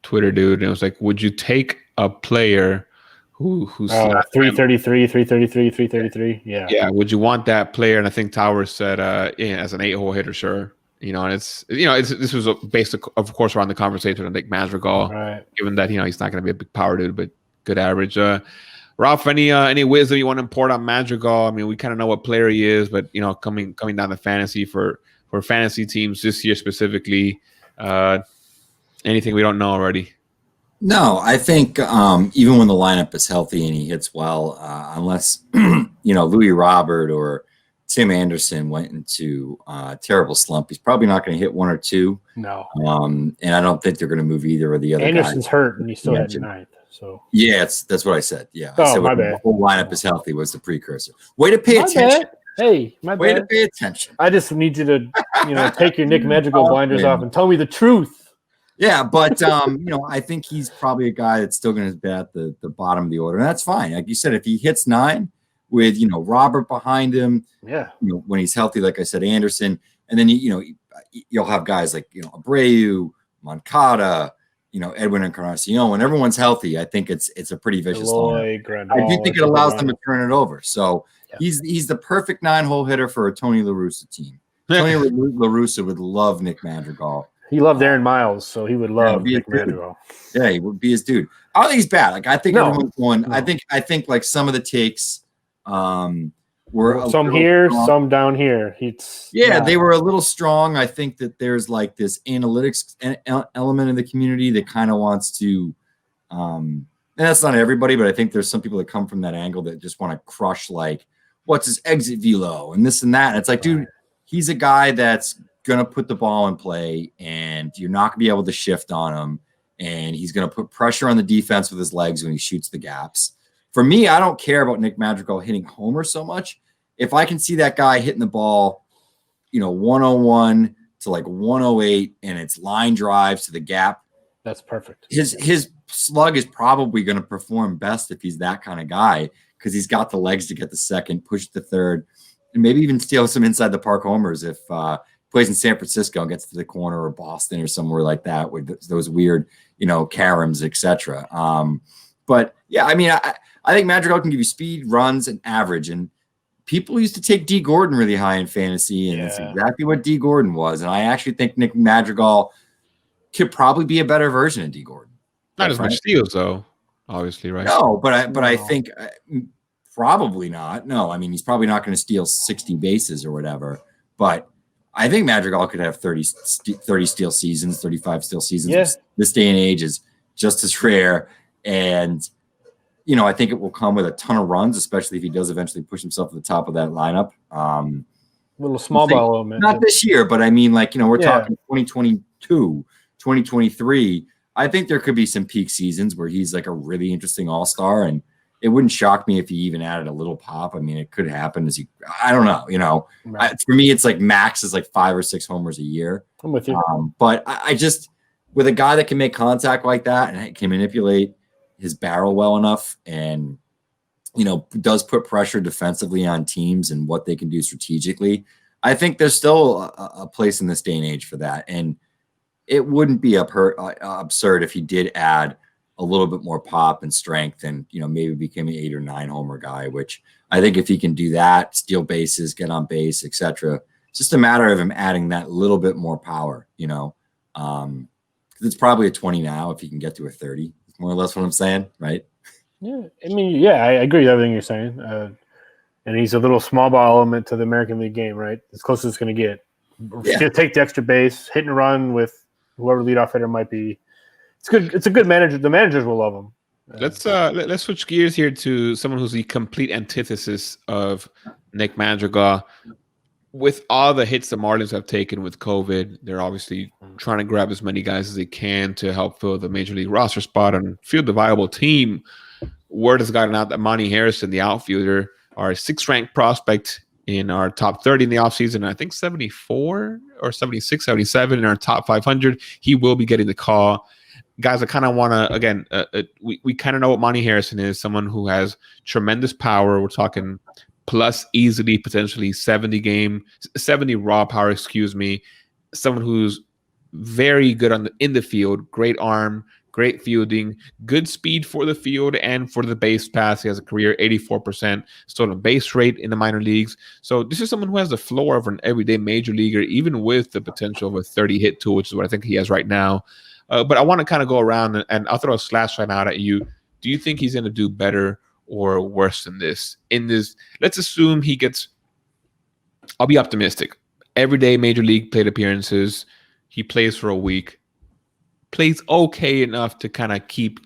Twitter dude, and it was like, would you take a player who's 333, 333? Yeah, would you want that player? And I think Towers said as an 8-hole hitter, sure. And this was based of course around the conversation on Nick Madrigal, right, given that he's not going to be a big power dude but good average. Ralph, any wisdom you want to import on Madrigal? I mean, we kind of know what player he is, but coming down to fantasy for fantasy teams this year specifically, anything we don't know already? No, I think even when the lineup is healthy and he hits well, unless Louis Robert or Tim Anderson went into a terrible slump, he's probably not going to hit 1 or 2. No. And I don't think they're going to move either of the other Anderson's guys. hurt and he's still at 9th. So yeah, that's what I said. Yeah. Oh, I said my bad. The whole lineup is healthy was the precursor. Way to pay attention. Bad. Hey, my Way bad. to pay attention. I just need you to, take your Nick Madrigal blinders off and tell me the truth. Yeah, but I think he's probably a guy that's still going to be at the bottom of the order, and that's fine. Like you said, if he hits 9, with, Robert behind him. Yeah. When he's healthy, like I said, Anderson. And then, you'll have guys like, Abreu, Moncada, Edwin Encarnacion. When everyone's healthy, I think it's a pretty vicious lineup. I do think it allows them to turn it over. So he's the perfect 9-hole hitter for a Tony La Russa team. Tony La Russa would love Nick Madrigal. He loved Aaron Miles, so he would love Nick Madrigal. Yeah, he would be his dude. I don't think he's bad. Like I think everyone's going. No. I think like some of the takes were some here, strong. Some down here. They were a little strong. I think that there's like this analytics element in the community that kind of wants to, and that's not everybody, but I think there's some people that come from that angle that just want to crush like, what's his exit velo and this and that. And it's like, dude, he's a guy that's going to put the ball in play and you're not going to be able to shift on him. And he's going to put pressure on the defense with his legs when he shoots the gaps. For me, I don't care about Nick Madrigal hitting homers so much. If I can see that guy hitting the ball, 101 to like 108 and it's line drives to the gap, that's perfect. His slug is probably going to perform best if he's that kind of guy because he's got the legs to get the second, push the third, and maybe even steal some inside the park homers if plays in San Francisco and gets to the corner or Boston or somewhere like that with those weird, caroms, etc. But yeah, I mean, I think Madrigal can give you speed, runs, and average. And people used to take D. Gordon really high in fantasy, and that's exactly what D. Gordon was. And I actually think Nick Madrigal could probably be a better version of D. Gordon. Not as much steals, though, obviously, right? No, but I think probably not. No, I mean, he's probably not going to steal 60 bases or whatever. But I think Madrigal could have 30 steal seasons, 35 steal seasons. Yeah. This day and age is just as rare. And, I think it will come with a ton of runs, especially if he does eventually push himself to the top of that lineup. Little small ball element. Not this year, but I mean, like, we're talking 2022, 2023. I think there could be some peak seasons where he's like a really interesting all-star, and it wouldn't shock me if he even added a little pop. I mean, it could happen I don't know, Right. For me, it's like max is like 5 or 6 homers a year. I'm with you. But I just, with a guy that can make contact like that and can manipulate his barrel well enough and, does put pressure defensively on teams and what they can do strategically, I think there's still a place in this day and age for that. And it wouldn't be absurd if he did add a little bit more pop and strength and, maybe became an 8 or 9 homer guy, which I think if he can do that, steal bases, get on base, etc., it's just a matter of him adding that little bit more power, because it's probably a 20 now if he can get to a 30, more or less what I'm saying, right? Yeah, I mean, I agree with everything you're saying. And he's a little small ball element to the American League game, right? As close as it's going to get. He's going to take the extra base, hit and run with whoever leadoff hitter might be. It's good. It's a good manager. The managers will love him. Let's switch gears here to someone who's the complete antithesis of Nick Madrigal. With all the hits the Marlins have taken with COVID, they're obviously trying to grab as many guys as they can to help fill the major league roster spot and field the viable team. Word has gotten out that Monte Harrison, the outfielder, our 6th ranked prospect in our top 30 in the offseason, I think 74 or 76, 77 in our top 500. He will be getting the call. Guys, I kind of want to, again, we kind of know what Monte Harrison is, someone who has tremendous power. We're talking plus easily, potentially 70 raw power, someone who's very good in the field, great arm, great fielding, good speed for the field and for the base pass. He has a career 84% stolen base rate in the minor leagues. So this is someone who has the floor of an everyday major leaguer, even with the potential of a 30 hit tool, which is what I think he has right now. But I want to kind of go around and I'll throw a slash line out at you. Do you think he's going to do better or worse than this? Let's assume he gets, I'll be optimistic, everyday major league plate appearances. He plays for a week, plays okay enough to kind of keep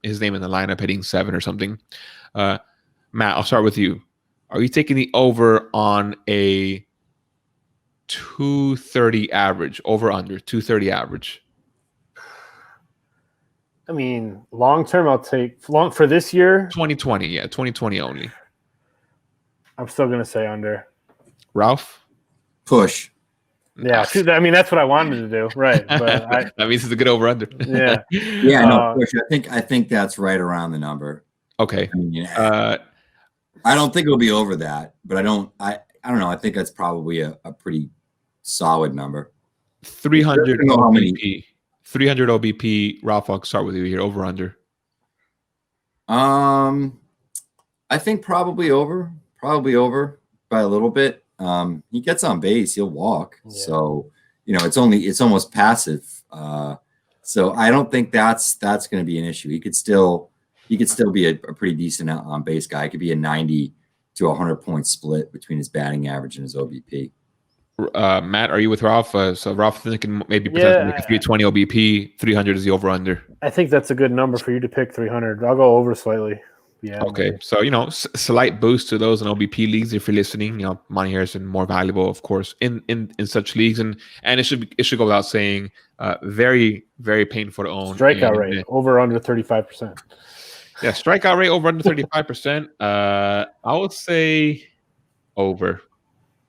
his name in the lineup hitting 7 or something. Matt, I'll start with you. Are you taking the over on a 230 average, over under 230 average? I mean, long term, I'll take for this year. 2020, 2020 only. I'm still gonna say under. Ralph, push. Yeah, I mean that's what I wanted to do, right? But that means it's a good over under. Yeah, no, push. I think that's right around the number. Okay. I don't think it'll be over that, but I don't know. I think that's probably a pretty solid number. 300 OBP. 300 OBP. Ralph, I'll start with you here. Over under. I think probably over by a little bit. He gets on base, he'll walk. Yeah. So, it's almost passive. So I don't think that's going to be an issue. He could still be a pretty decent on base guy. It could be a 90 to 100 point split between his batting average and his OBP. Matt, are you with Ralph? So Ralph thinking maybe potentially like a 320 OBP, 300 is the over under. I think that's a good number for you to pick. 300. I'll go over slightly. Yeah. Okay, so slight boost to those in OBP leagues. If you're listening, Monte Harrison more valuable, of course, in such leagues, and it should go without saying, very very painful to own. Strikeout rate over under 35%. Yeah, strikeout rate over under 35%. I would say over.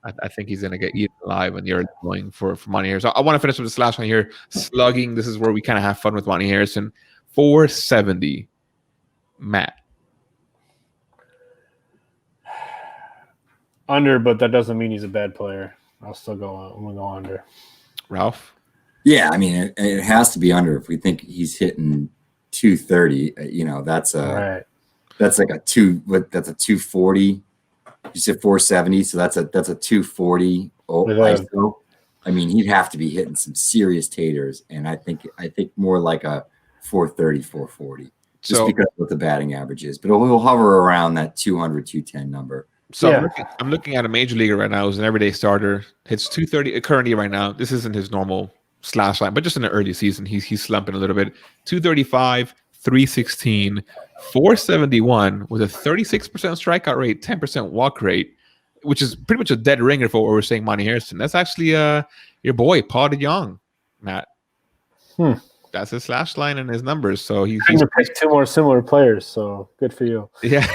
I think he's gonna get eaten alive when you're going for Monte Harrison. I want to finish with this last one here. Slugging. This is where we kind of have fun with Monte Harrison. 470. Matt. Under, but that doesn't mean he's a bad player. I'm gonna go under. Ralph? Yeah, I mean it has to be under if we think he's hitting 230. That's a that's like a 240. You said 470, so that's a 240 ISO. I mean, he'd have to be hitting some serious taters, and I think more like a 430, 440, just because of what the batting average is. But he'll hover around that 200, 210 number. So I'm looking at a major leaguer right now who's an everyday starter. Hits 230 currently right now. This isn't his normal slash line, but just in the early season, he's slumping a little bit. 235, 316, 471 with a 36% strikeout rate, 10% walk rate, which is pretty much a dead ringer for what we're saying, Monte Harrison. That's actually your boy, Paul DeYoung, Matt. That's his slash line and his numbers. So he's picked two more similar players. So good for you. Yeah.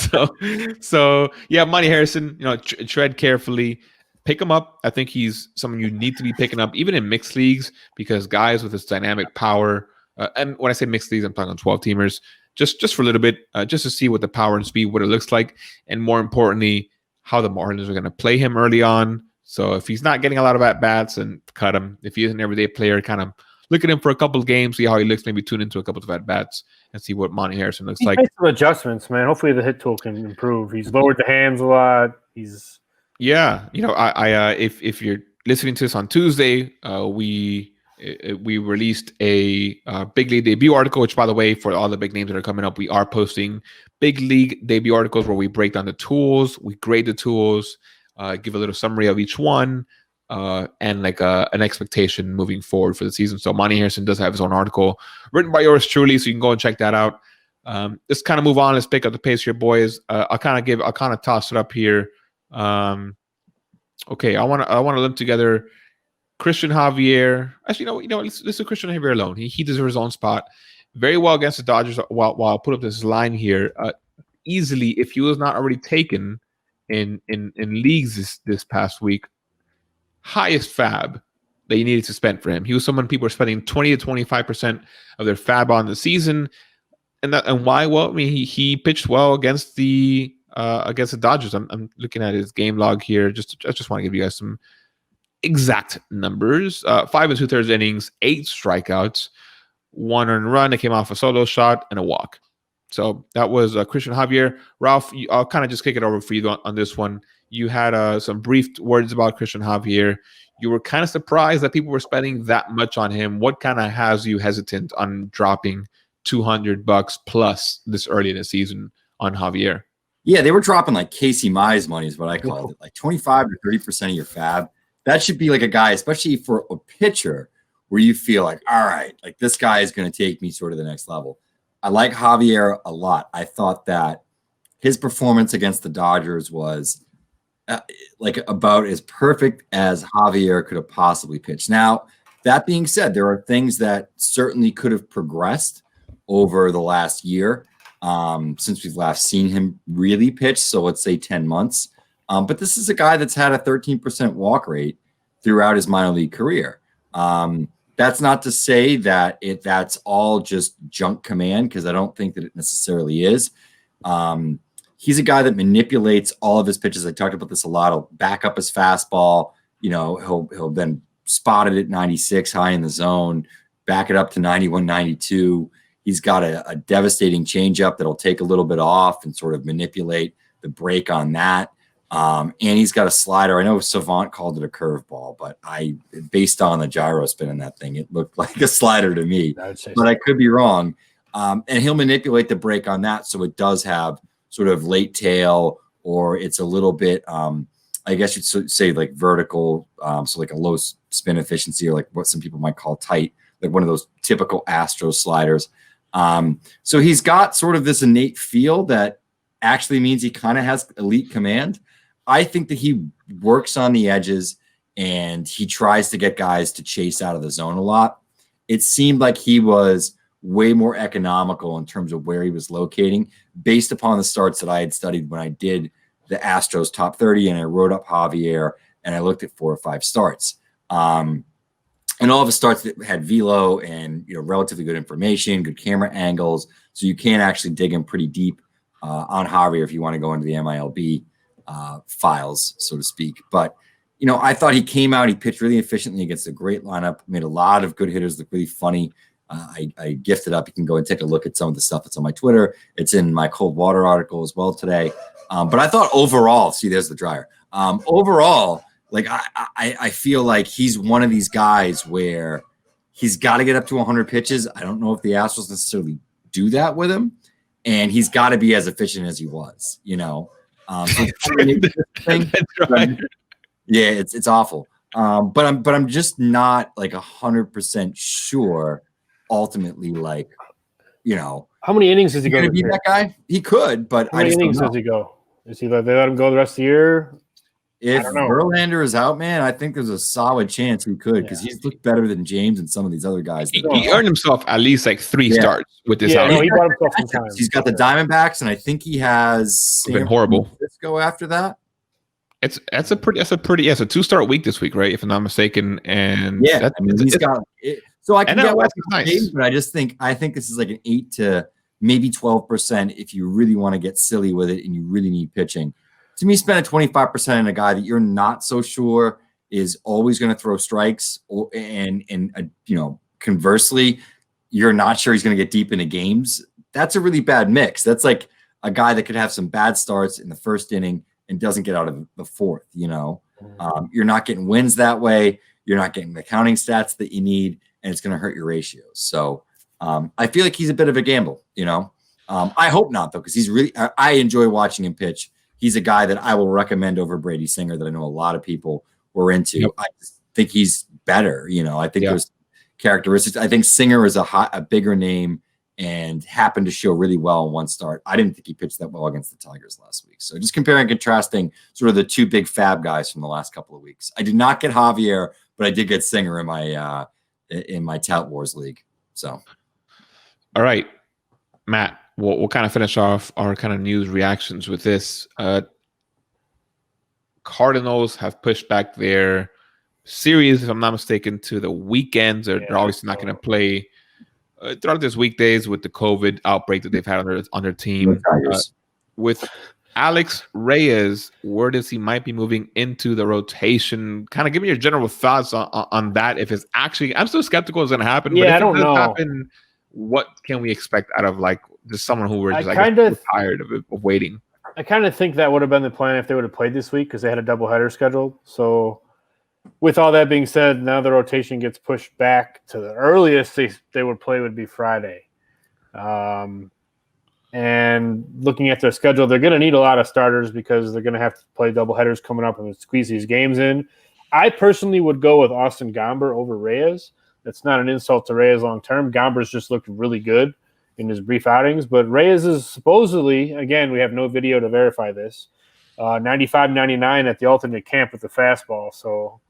so yeah, Monte Harrison, tread carefully, pick him up. I think he's someone you need to be picking up, even in mixed leagues, because guys with this dynamic power, and when I say mixed leagues, I'm talking on 12 teamers, just for a little bit, just to see what the power and speed, what it looks like, and more importantly, how the Marlins are going to play him early on. So if he's not getting a lot of at-bats, and cut him. If he is an everyday player, kind of look at him for a couple of games, see how he looks, maybe tune into a couple of at-bats and see what Monte Harrison looks like. Made some adjustments, man. Hopefully the hit tool can improve. He's lowered the hands a lot. If you're listening to this on Tuesday, we released a big league debut article, which, by the way, for all the big names that are coming up, we are posting big league debut articles where we break down the tools, we grade the tools, give a little summary of each one, and like an expectation moving forward for the season. So Monte Harrison does have his own article written by yours truly, so you can go and check that out. Let's kind of move on. Let's pick up the pace here, boys. I'll kind of toss it up here. Okay, I want to lump together Cristian Javier. Actually, let's do Cristian Javier alone. He deserves his own spot. Very well against the Dodgers. While I'll put up this line here, easily, if he was not already taken in leagues this past week, highest fab that you needed to spend for him. He was someone people are spending 20 to 25% of their fab on the season, and why? Well, I mean, he pitched well against the Dodgers. I'm looking at his game log here. I just want to give you guys some exact numbers. 5 2/3 innings, 8 strikeouts, 1 earned run that came off a solo shot, and a walk. So that was Cristian Javier. Ralph, I'll kind of just kick it over for you on this one. You had some brief words about Cristian Javier. You were kind of surprised that people were spending that much on him. What kind of has you hesitant on dropping $200 plus this early in the season on Javier? Yeah, they were dropping like Casey Mize money is what I called it, like 25 to 30% of your fab. That should be like a guy, especially for a pitcher, where you feel like, all right, like this guy is going to take me sort of the next level. I like Javier a lot. I thought that his performance against the Dodgers was like about as perfect as Javier could have possibly pitched. Now, that being said, there are things that certainly could have progressed over the last year since we've last seen him really pitch. So let's say 10 months. But this is a guy that's had a 13% walk rate throughout his minor league career. That's not to say that that's all just junk command, because I don't think that it necessarily is. He's a guy that manipulates all of his pitches. I talked about this a lot. He'll back up his fastball. He'll then spot it at 96 high in the zone, back it up to 91, 92. He's got a devastating changeup that'll take a little bit off and sort of manipulate the break on that. And he's got a slider. I know Savant called it a curveball, but based on the gyro spin in that thing, it looked like a slider to me. I could be wrong. And he'll manipulate the break on that, so it does have sort of late tail, or it's a little bit, I guess you'd say like vertical, so like a low spin efficiency, or like what some people might call tight, like one of those typical Astro sliders. So he's got sort of this innate feel that actually means he kind of has elite command. I think that he works on the edges and he tries to get guys to chase out of the zone a lot. It seemed like he was way more economical in terms of where he was locating based upon the starts that I had studied when I did the Astros top 30 and I wrote up Javier and I looked at 4 or 5 starts. And all of his starts that had velo and relatively good information, good camera angles. So you can actually dig in pretty deep on Javier if you want to go into the MILB files, so to speak. But I thought he came out, he pitched really efficiently against a great lineup, made a lot of good hitters look really funny. I gifted up. You can go and take a look at some of the stuff that's on my Twitter. It's in my cold water article as well today. But I thought overall, see, there's the dryer. Overall, like I feel like he's one of these guys where he's got to get up to 100 pitches. I don't know if the Astros necessarily do that with him, and he's got to be as efficient as he was. So yeah, it's awful. But I'm just not like 100% sure. Ultimately, how many innings does he go? To be that guy, he could, but how many innings does he go? Is he they let him go the rest of the year? If Verlander is out, man, I think there's a solid chance he could, because he's looked better than James and some of these other guys. He earned himself at least like 3 starts with this. No, he bought himself some time. He's got the Diamondbacks, and I think he has been horrible. Francisco after that. It's a 2-start week this week, right? If I'm not mistaken. And he's got it. So I can get what's nice. But I think this is like an 8 to maybe 12% if you really want to get silly with it and you really need pitching. To me, spend a 25% on a guy that you're not so sure is always going to throw strikes, and conversely, you're not sure he's going to get deep into games. That's a really bad mix. That's like a guy that could have some bad starts in the first inning and doesn't get out of the fourth. You're not getting wins that way. You're not getting the counting stats that you need, and it's going to hurt your ratios. So I feel like he's a bit of a gamble. I hope not, though, because he's really. I enjoy watching him pitch. He's a guy that I will recommend over Brady Singer that I know a lot of people were into. Yep. I just think he's better. I think there's characteristics. I think Singer is a bigger name and happened to show really well in one start. I didn't think he pitched that well against the Tigers last week. So just comparing and contrasting sort of the 2 big fab guys from the last couple of weeks. I did not get Javier, but I did get Singer in my Tout Wars league. So, all right, Matt. We'll kind of finish off our kind of news reactions with this. Cardinals have pushed back their series, if I'm not mistaken, to the weekends. They're obviously not going to play throughout this weekdays with the COVID outbreak that they've had on their team. With Alex Reyes, word is he might be moving into the rotation. Kind of give me your general thoughts on that. If it's actually, I'm still skeptical it's going to happen. Yeah, but if I don't know. Happen, what can we expect out of just someone who we're just tired of waiting? I kind of think that would have been the plan if they would have played this week, because they had a doubleheader scheduled. So with all that being said, now the rotation gets pushed back to the earliest they would play would be Friday. And looking at their schedule, they're going to need a lot of starters because they're going to have to play doubleheaders coming up and squeeze these games in. I personally would go with Austin Gomber over Reyes. That's not an insult to Reyes long term. Gomber's just looked really good in his brief outings, but Reyes is supposedly, again, we have no video to verify this, 95-99 at the alternate camp with the fastball. So,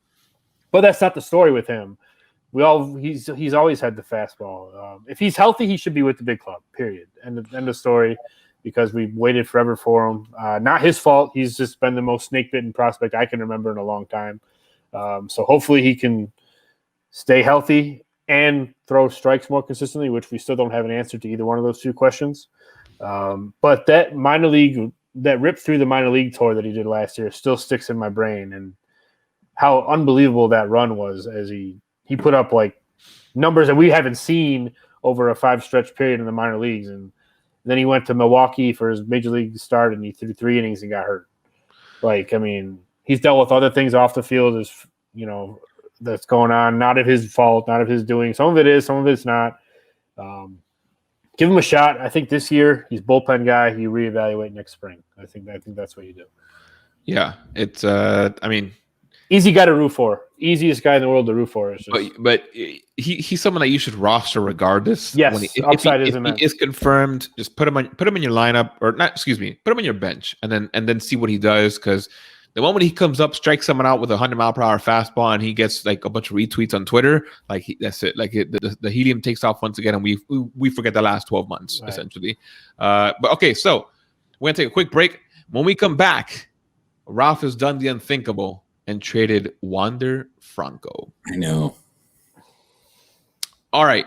but that's not the story with him. He's always had the fastball. If he's healthy, he should be with the big club, period. End of story, because we've waited forever for him. Not his fault. He's just been the most snake-bitten prospect I can remember in a long time. So hopefully he can stay healthy and throw strikes more consistently, which we still don't have an answer to either one of those 2 questions. But that minor league, that rip through the minor league tour that he did last year still sticks in my brain, and how unbelievable that run was as he put up like numbers that we haven't seen over a 5-stretch period in the minor leagues. And then he went to Milwaukee for his major league start, and he threw 3 innings and got hurt. Like, I mean, he's dealt with other things off the field, as you know, that's going on. Not of his fault, not of his doing. Some of it is, some of it's not. Give him a shot. I think this year he's bullpen guy. You reevaluate next spring. I think that's what you do. Yeah, it's. I mean, easy guy to root for. Easiest guy in the world to root for. Is just, but he's someone that you should roster regardless. Yes, if he is confirmed, just put him in your lineup, or not. Excuse me, put him on your bench, and then see what he does. Because the moment he comes up, strikes someone out with a 100-mile-per-hour fastball, and he gets like a bunch of retweets on Twitter, like that's it. Like the helium takes off once again, and we forget the last 12 months essentially. But okay, so we're gonna take a quick break. When we come back, Ralph has done the unthinkable and traded Wander Franco. I know. All right,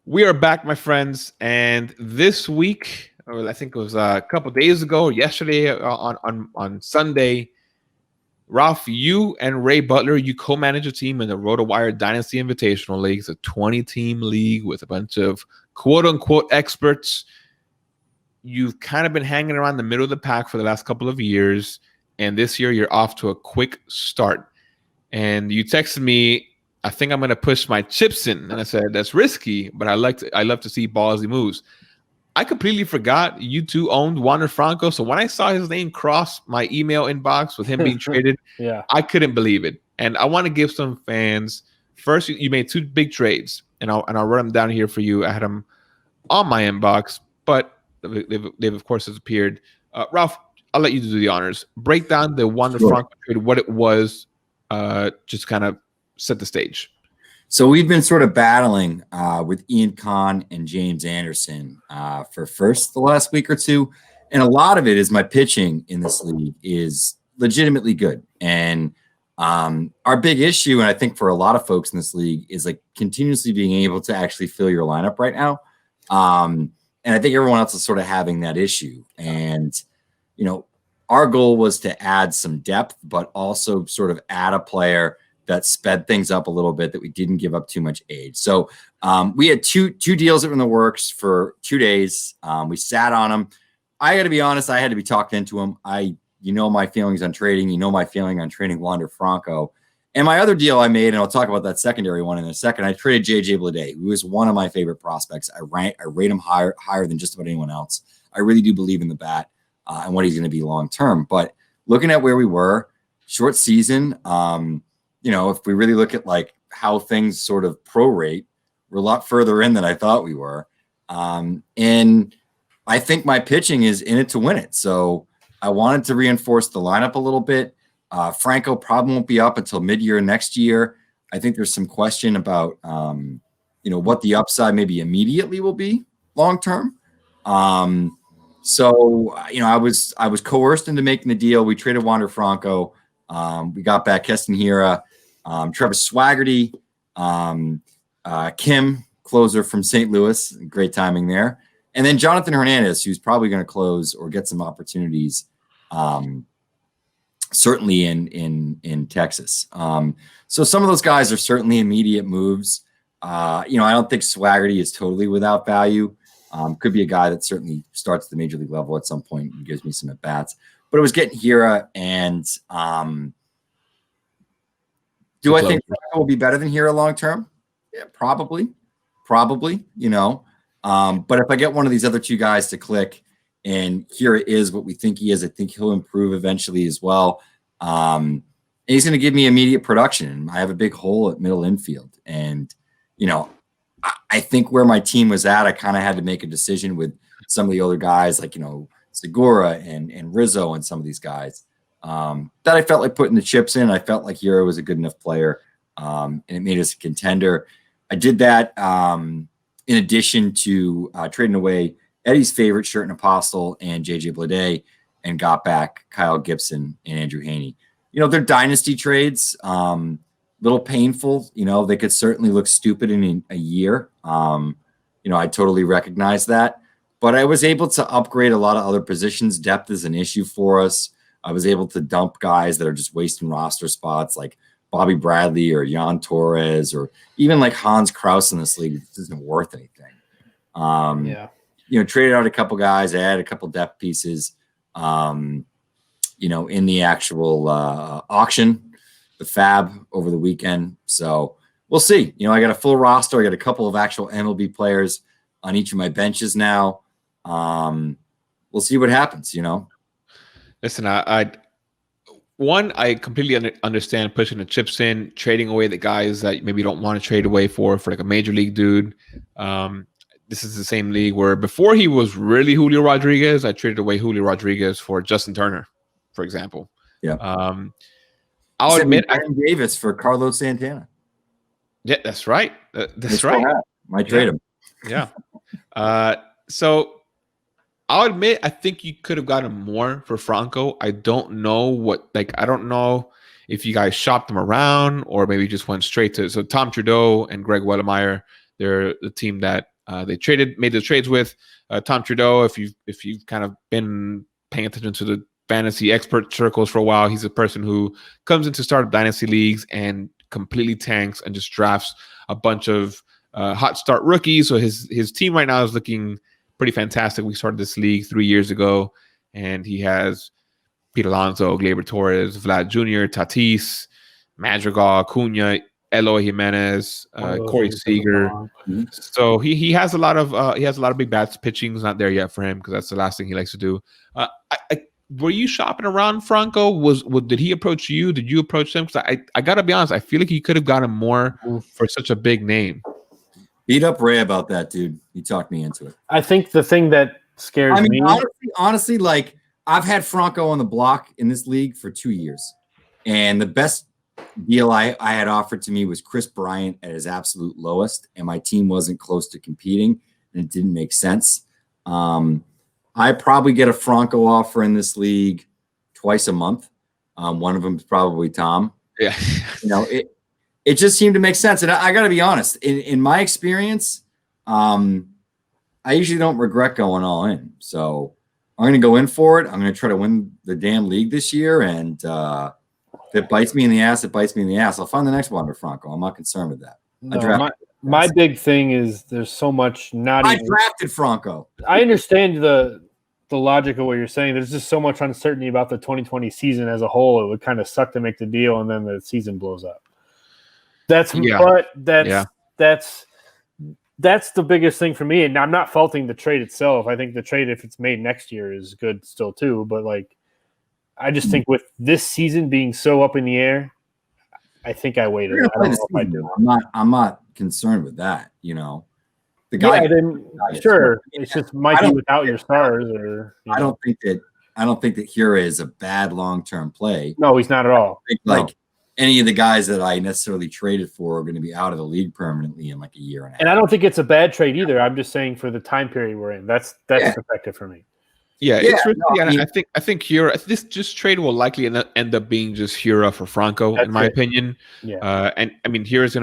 we are back, my friends, and this week, or I think it was a couple days ago, yesterday on Sunday, Ralph, you and Ray Butler, you co-manage a team in the RotoWire Dynasty Invitational League. It's a 20-team league with a bunch of quote-unquote experts. You've kind of been hanging around the middle of the pack for the last couple of years, and this year you're off to a quick start. And you texted me, I think I'm going to push my chips in. And I said, that's risky, but I love to see ballsy moves. I completely forgot you two owned Wander Franco. So when I saw his name cross my email inbox with him being traded, I couldn't believe it. And I want to give some fans, first, you made 2 big trades, and I'll run them down here for you. I had them on my inbox, but they've of course disappeared. Ralph, I'll let you do the honors. Break down the Wander Franco trade, what it was, just kind of set the stage. So we've been sort of battling with Ian Kahn and James Anderson for first the last week or two. And a lot of it is my pitching in this league is legitimately good. And our big issue, and I think for a lot of folks in this league, is like continuously being able to actually fill your lineup right now. And I think everyone else is sort of having that issue. And, you know, our goal was to add some depth, but also sort of add a player that sped things up a little bit, that we didn't give up too much age. So we had two deals that were in the works for 2 days. We sat on them. I got to be honest, I had to be talked into them. You know my feelings on trading. You know my feeling on trading Wander Franco. And my other deal I made, and I'll talk about that secondary one in a second, I traded J.J. Bleday, who is one of my favorite prospects. I rate him higher than just about anyone else. I really do believe in the bat and what he's going to be long-term. But looking at where we were, short season, you know, if we really look at like how things sort of prorate, we're a lot further in than I thought we were. And I think my pitching is in it to win it. So I wanted to reinforce the lineup a little bit. Franco probably won't be up until mid-year next year. I think there's some question about, you know, what the upside maybe immediately will be long-term. So, you know, I was coerced into making the deal. We traded Wander Franco. We got back Keston Hiura, Travis Swaggerty, Kim, closer from St. Louis. Great timing there. And then Jonathan Hernandez, who's probably going to close or get some opportunities, certainly in Texas. So some of those guys are certainly immediate moves. You know, I don't think Swaggerty is totally without value. Could be a guy that certainly starts at the major league level at some point and gives me some at-bats. But it was getting Hiura, and do I think Franco will be better than Hiura long term? Yeah, probably, you know. But if I get one of these other 2 guys to click, and Hiura is what we think he is, I think he'll improve eventually as well. And he's going to give me immediate production. I have a big hole at middle infield, and you know, I think where my team was at, I kind of had to make a decision with some of the older guys, like, you know, Segura and Rizzo and some of these guys that I felt like putting the chips in. I felt like Hiura was a good enough player, and it made us a contender. I did that in addition to trading away Eddie's favorite Shirt and Apostle and J.J. Bleday, and got back Kyle Gibson and Andrew Haney. You know, they're dynasty trades, little painful. You know, they could certainly look stupid in a year. You know, I totally recognize that. but I was able to upgrade a lot of other positions. Depth is an issue for us. I was able to dump guys that are just wasting roster spots like Bobby Bradley or Jan Torres or even like Hans Kraus in this league. It isn't worth anything. Traded out a couple guys, added a couple depth pieces, in the actual auction, the Fab over the weekend. So we'll see. I got a full roster. I got a couple of actual MLB players on each of my benches now. We'll see what happens, Listen, I completely understand pushing the chips in, trading away the guys that maybe you don't want to trade away for like a major league dude. This is the same league where before he was really Julio Rodriguez, I traded away Julio Rodriguez for Justin Turner, for example. Yeah. I'll admit, Davis for Carlos Santana. Yeah, that's right. That's right. Might trade him. Yeah. So I'll admit, I think you could have gotten more for Franco. I don't know I don't know if you guys shopped him around or maybe just went straight to. So Tom Trudeau and Greg Wedemeyer, they're the team that they made the trades with. Tom Trudeau, if you've kind of been paying attention to the fantasy expert circles for a while, he's a person who comes into startup dynasty leagues and completely tanks and just drafts a bunch of hot start rookies. So his team right now is looking pretty fantastic. We started this league 3 years ago, and he has Pete Alonso, Gleyber Torres, Vlad Jr., Tatis, Madrigal, Acuna, Eloy Gimenez, Corey Seager. So he has a lot of big bats. Pitching's not there yet for him because that's the last thing he likes to do. Were you shopping around Franco? Did he approach you? Did you approach him? Because I gotta be honest, I feel like he could have gotten more for such a big name. Beat up Ray about that, dude. He talked me into it. I think the thing that scares me. Honestly, like I've had Franco on the block in this league for 2 years, and the best deal I had offered to me was Chris Bryant at his absolute lowest, and my team wasn't close to competing, and it didn't make sense. I probably get a Franco offer in this league twice a month. One of them is probably Tom. Yeah, It just seemed to make sense. And I got to be honest, in my experience, I usually don't regret going all in. So I'm going to go in for it. I'm going to try to win the damn league this year. And if it bites me in the ass, it bites me in the ass. I'll find the next Wander Franco. I'm not concerned with that. No, my big thing is there's so much I drafted Franco. I understand the logic of what you're saying. There's just so much uncertainty about the 2020 season as a whole. It would kind of suck to make the deal and then the season blows up. That's the biggest thing for me. And I'm not faulting the trade itself. I think the trade, if it's made next year, is good still too. But I just think with this season being so up in the air, I think I waited. I don't know if I do. I'm not concerned with that. The guy. Sure. It just might be without your stars. I don't think that Hira is a bad long-term play. No, he's not at all. Any of the guys that I necessarily traded for are going to be out of the league permanently in like a year and a half. And I don't think it's a bad trade either. I'm just saying for the time period we're in, that's effective for me. I think Hura. This trade will likely end up being just Hura for Franco, in my opinion. Yeah. And I mean, Hura's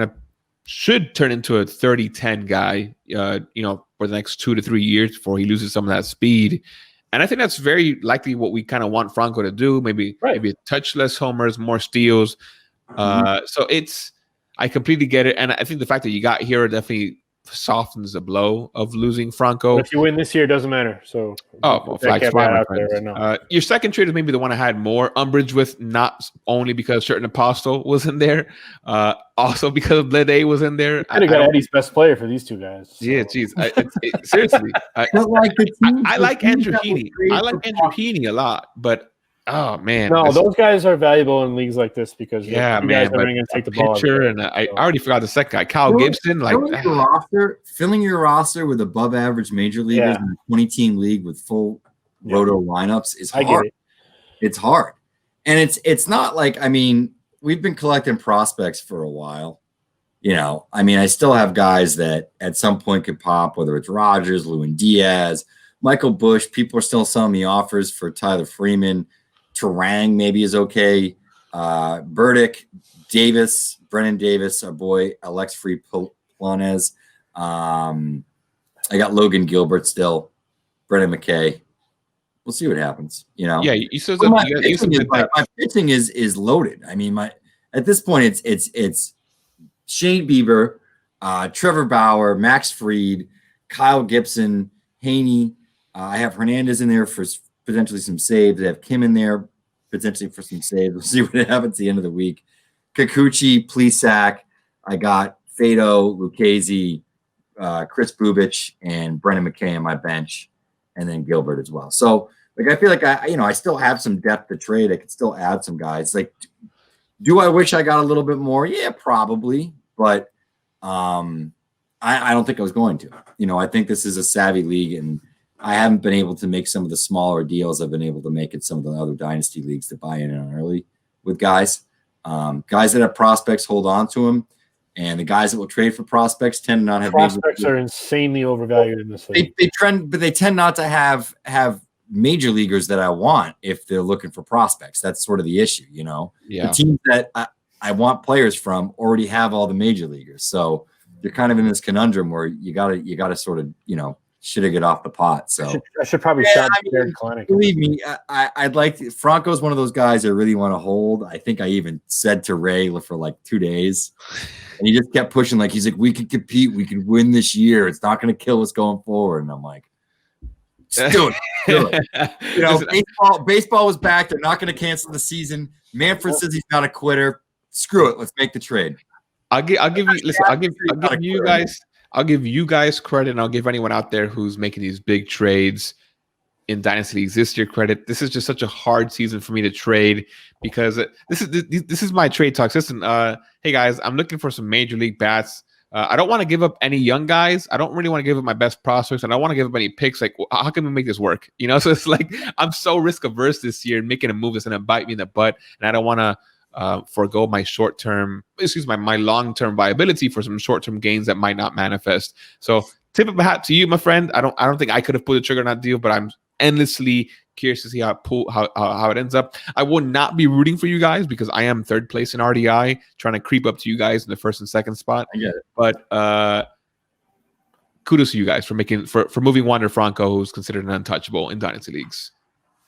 should turn into a 30-10 guy. For the next 2 to 3 years before he loses some of that speed. And I think that's very likely what we kind of want Franco to do. Maybe a touch less homers, more steals. So I completely get it. And I think the fact that you got here definitely softens the blow of losing Franco. But if you win this year, it doesn't matter. So flags fly, my friends. Your second trade is maybe the one I had more umbrage with, not only because Certain Apostle was in there, also because Blede was in there. I could have got Eddie's best player for these two guys. So. Yeah, geez. Seriously. I like Andrew Heaney. I like Andrew Heaney a lot, but oh man, no, those guys are valuable in leagues like this because guys are going to take the ball. And I already forgot the second guy, Kyle Gibson. Filling your roster with above average major leaguers in a 20-team league with full roto lineups is hard. I get it. It's hard, and it's not like we've been collecting prospects for a while. I still have guys that at some point could pop, whether it's Rogers, Lewin Diaz, Michael Busch. People are still selling me offers for Tyler Freeman. Terang maybe is okay. Burdick, Davis, Brennan Davis, our boy, Alex Free Planez. I got Logan Gilbert still. Brendan McKay. We'll see what happens. Yeah, you said my pitching is loaded. I mean, at this point it's Shane Bieber, Trevor Bauer, Max Fried, Kyle Gibson, Haney. I have Hernandez in there for potentially some saves. I have Kim in there potentially for some saves. We'll see what happens at the end of the week. Kikuchi, Plesac. I got Fado, Lucchesi, Chris Bubich, and Brendan McKay on my bench, and then Gilbert as well. So, like, I feel like I still have some depth to trade. I could still add some guys. Like, do I wish I got a little bit more? Yeah, probably, but I don't think I was going to. I think this is a savvy league, and I haven't been able to make some of the smaller deals I've been able to make in some of the other dynasty leagues to buy in on early with guys. Guys that have prospects hold on to them, and the guys that will trade for prospects tend to not have prospects are insanely overvalued in this league. They tend not to have major leaguers that I want if they're looking for prospects. That's sort of the issue, Yeah. The teams that I want players from already have all the major leaguers, so you're kind of in this conundrum where you gotta sort of should I get off the pot? So I should probably shop Jared Kalenic. Believe me, I'd like to. Franco's one of those guys I really want to hold. I think I even said to Ray for like 2 days, and he just kept pushing. Like he's like, we can compete, we can win this year. It's not going to kill us going forward. And I'm like, just do it. Baseball was back. They're not going to cancel the season. Manfred says he's not a quitter. Screw it. Let's make the trade. I'll give you guys credit, and I'll give anyone out there who's making these big trades in dynasty leagues this year credit. This is just such a hard season for me to trade because this is my trade talks. Listen, hey guys, I'm looking for some major league bats. I don't want to give up any young guys. I don't really want to give up my best prospects. I don't want to give up any picks. Like, how can we make this work? So it's like I'm so risk averse this year and making a move that's going to bite me in the butt, and I don't want to forego my my long-term viability for some short-term gains that might not manifest. So tip of a hat to you, my friend. I don't think I could have pulled the trigger on that deal, but I'm endlessly curious to see how it ends up. I will not be rooting for you guys because I am third place in RDI, trying to creep up to you guys in the first and second spot. I get it. But kudos to you guys for moving Wander Franco, who's considered an untouchable in dynasty leagues.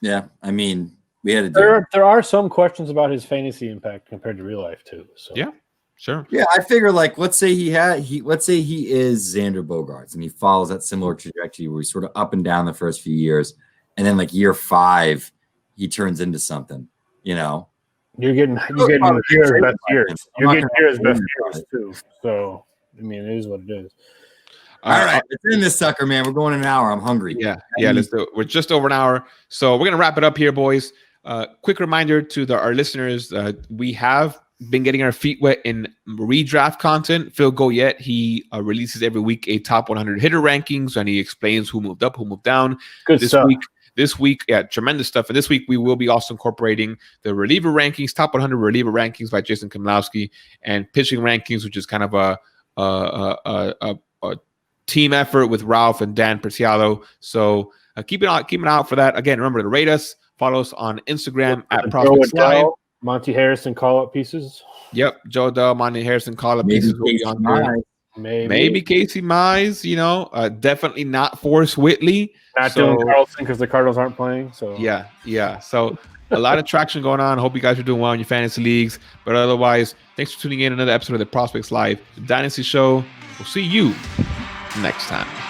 Yeah, I mean, we had there are some questions about his fantasy impact compared to real life too. So yeah, sure. Yeah, I figure like let's say he is Xander Bogaerts and he follows that similar trajectory where he's sort of up and down the first few years, and then like year 5 he turns into something. You're getting His best years. You're getting his best years too. So I mean, it is what it is. All right, let's end this sucker, man. We're going an hour. I'm hungry. Yeah, let's do it. We're just over an hour, so we're gonna wrap it up here, boys. Quick reminder to our listeners: we have been getting our feet wet in redraft content. Phil Goyette, he releases every week a top 100 hitter rankings, and he explains who moved up, who moved down. Good stuff. This week, yeah, tremendous stuff. And this week, we will be also incorporating the reliever rankings, top 100 reliever rankings by Jason Kamlowski, and pitching rankings, which is kind of a team effort with Ralph and Dan Percialo. So keep an eye out for that. Again, remember to rate us, follow us on Instagram at Prospects Live. Monte Harrison call-up pieces. Yep, Joe Dell, Monte Harrison call-up pieces will be on there. Maybe Casey Mize, definitely not Forrest Whitley. Not Dylan Carlson because the Cardinals aren't playing. So yeah. So a lot of traction going on. Hope you guys are doing well in your fantasy leagues. But otherwise, thanks for tuning in. Another episode of the Prospects Live Dynasty Show. We'll see you next time.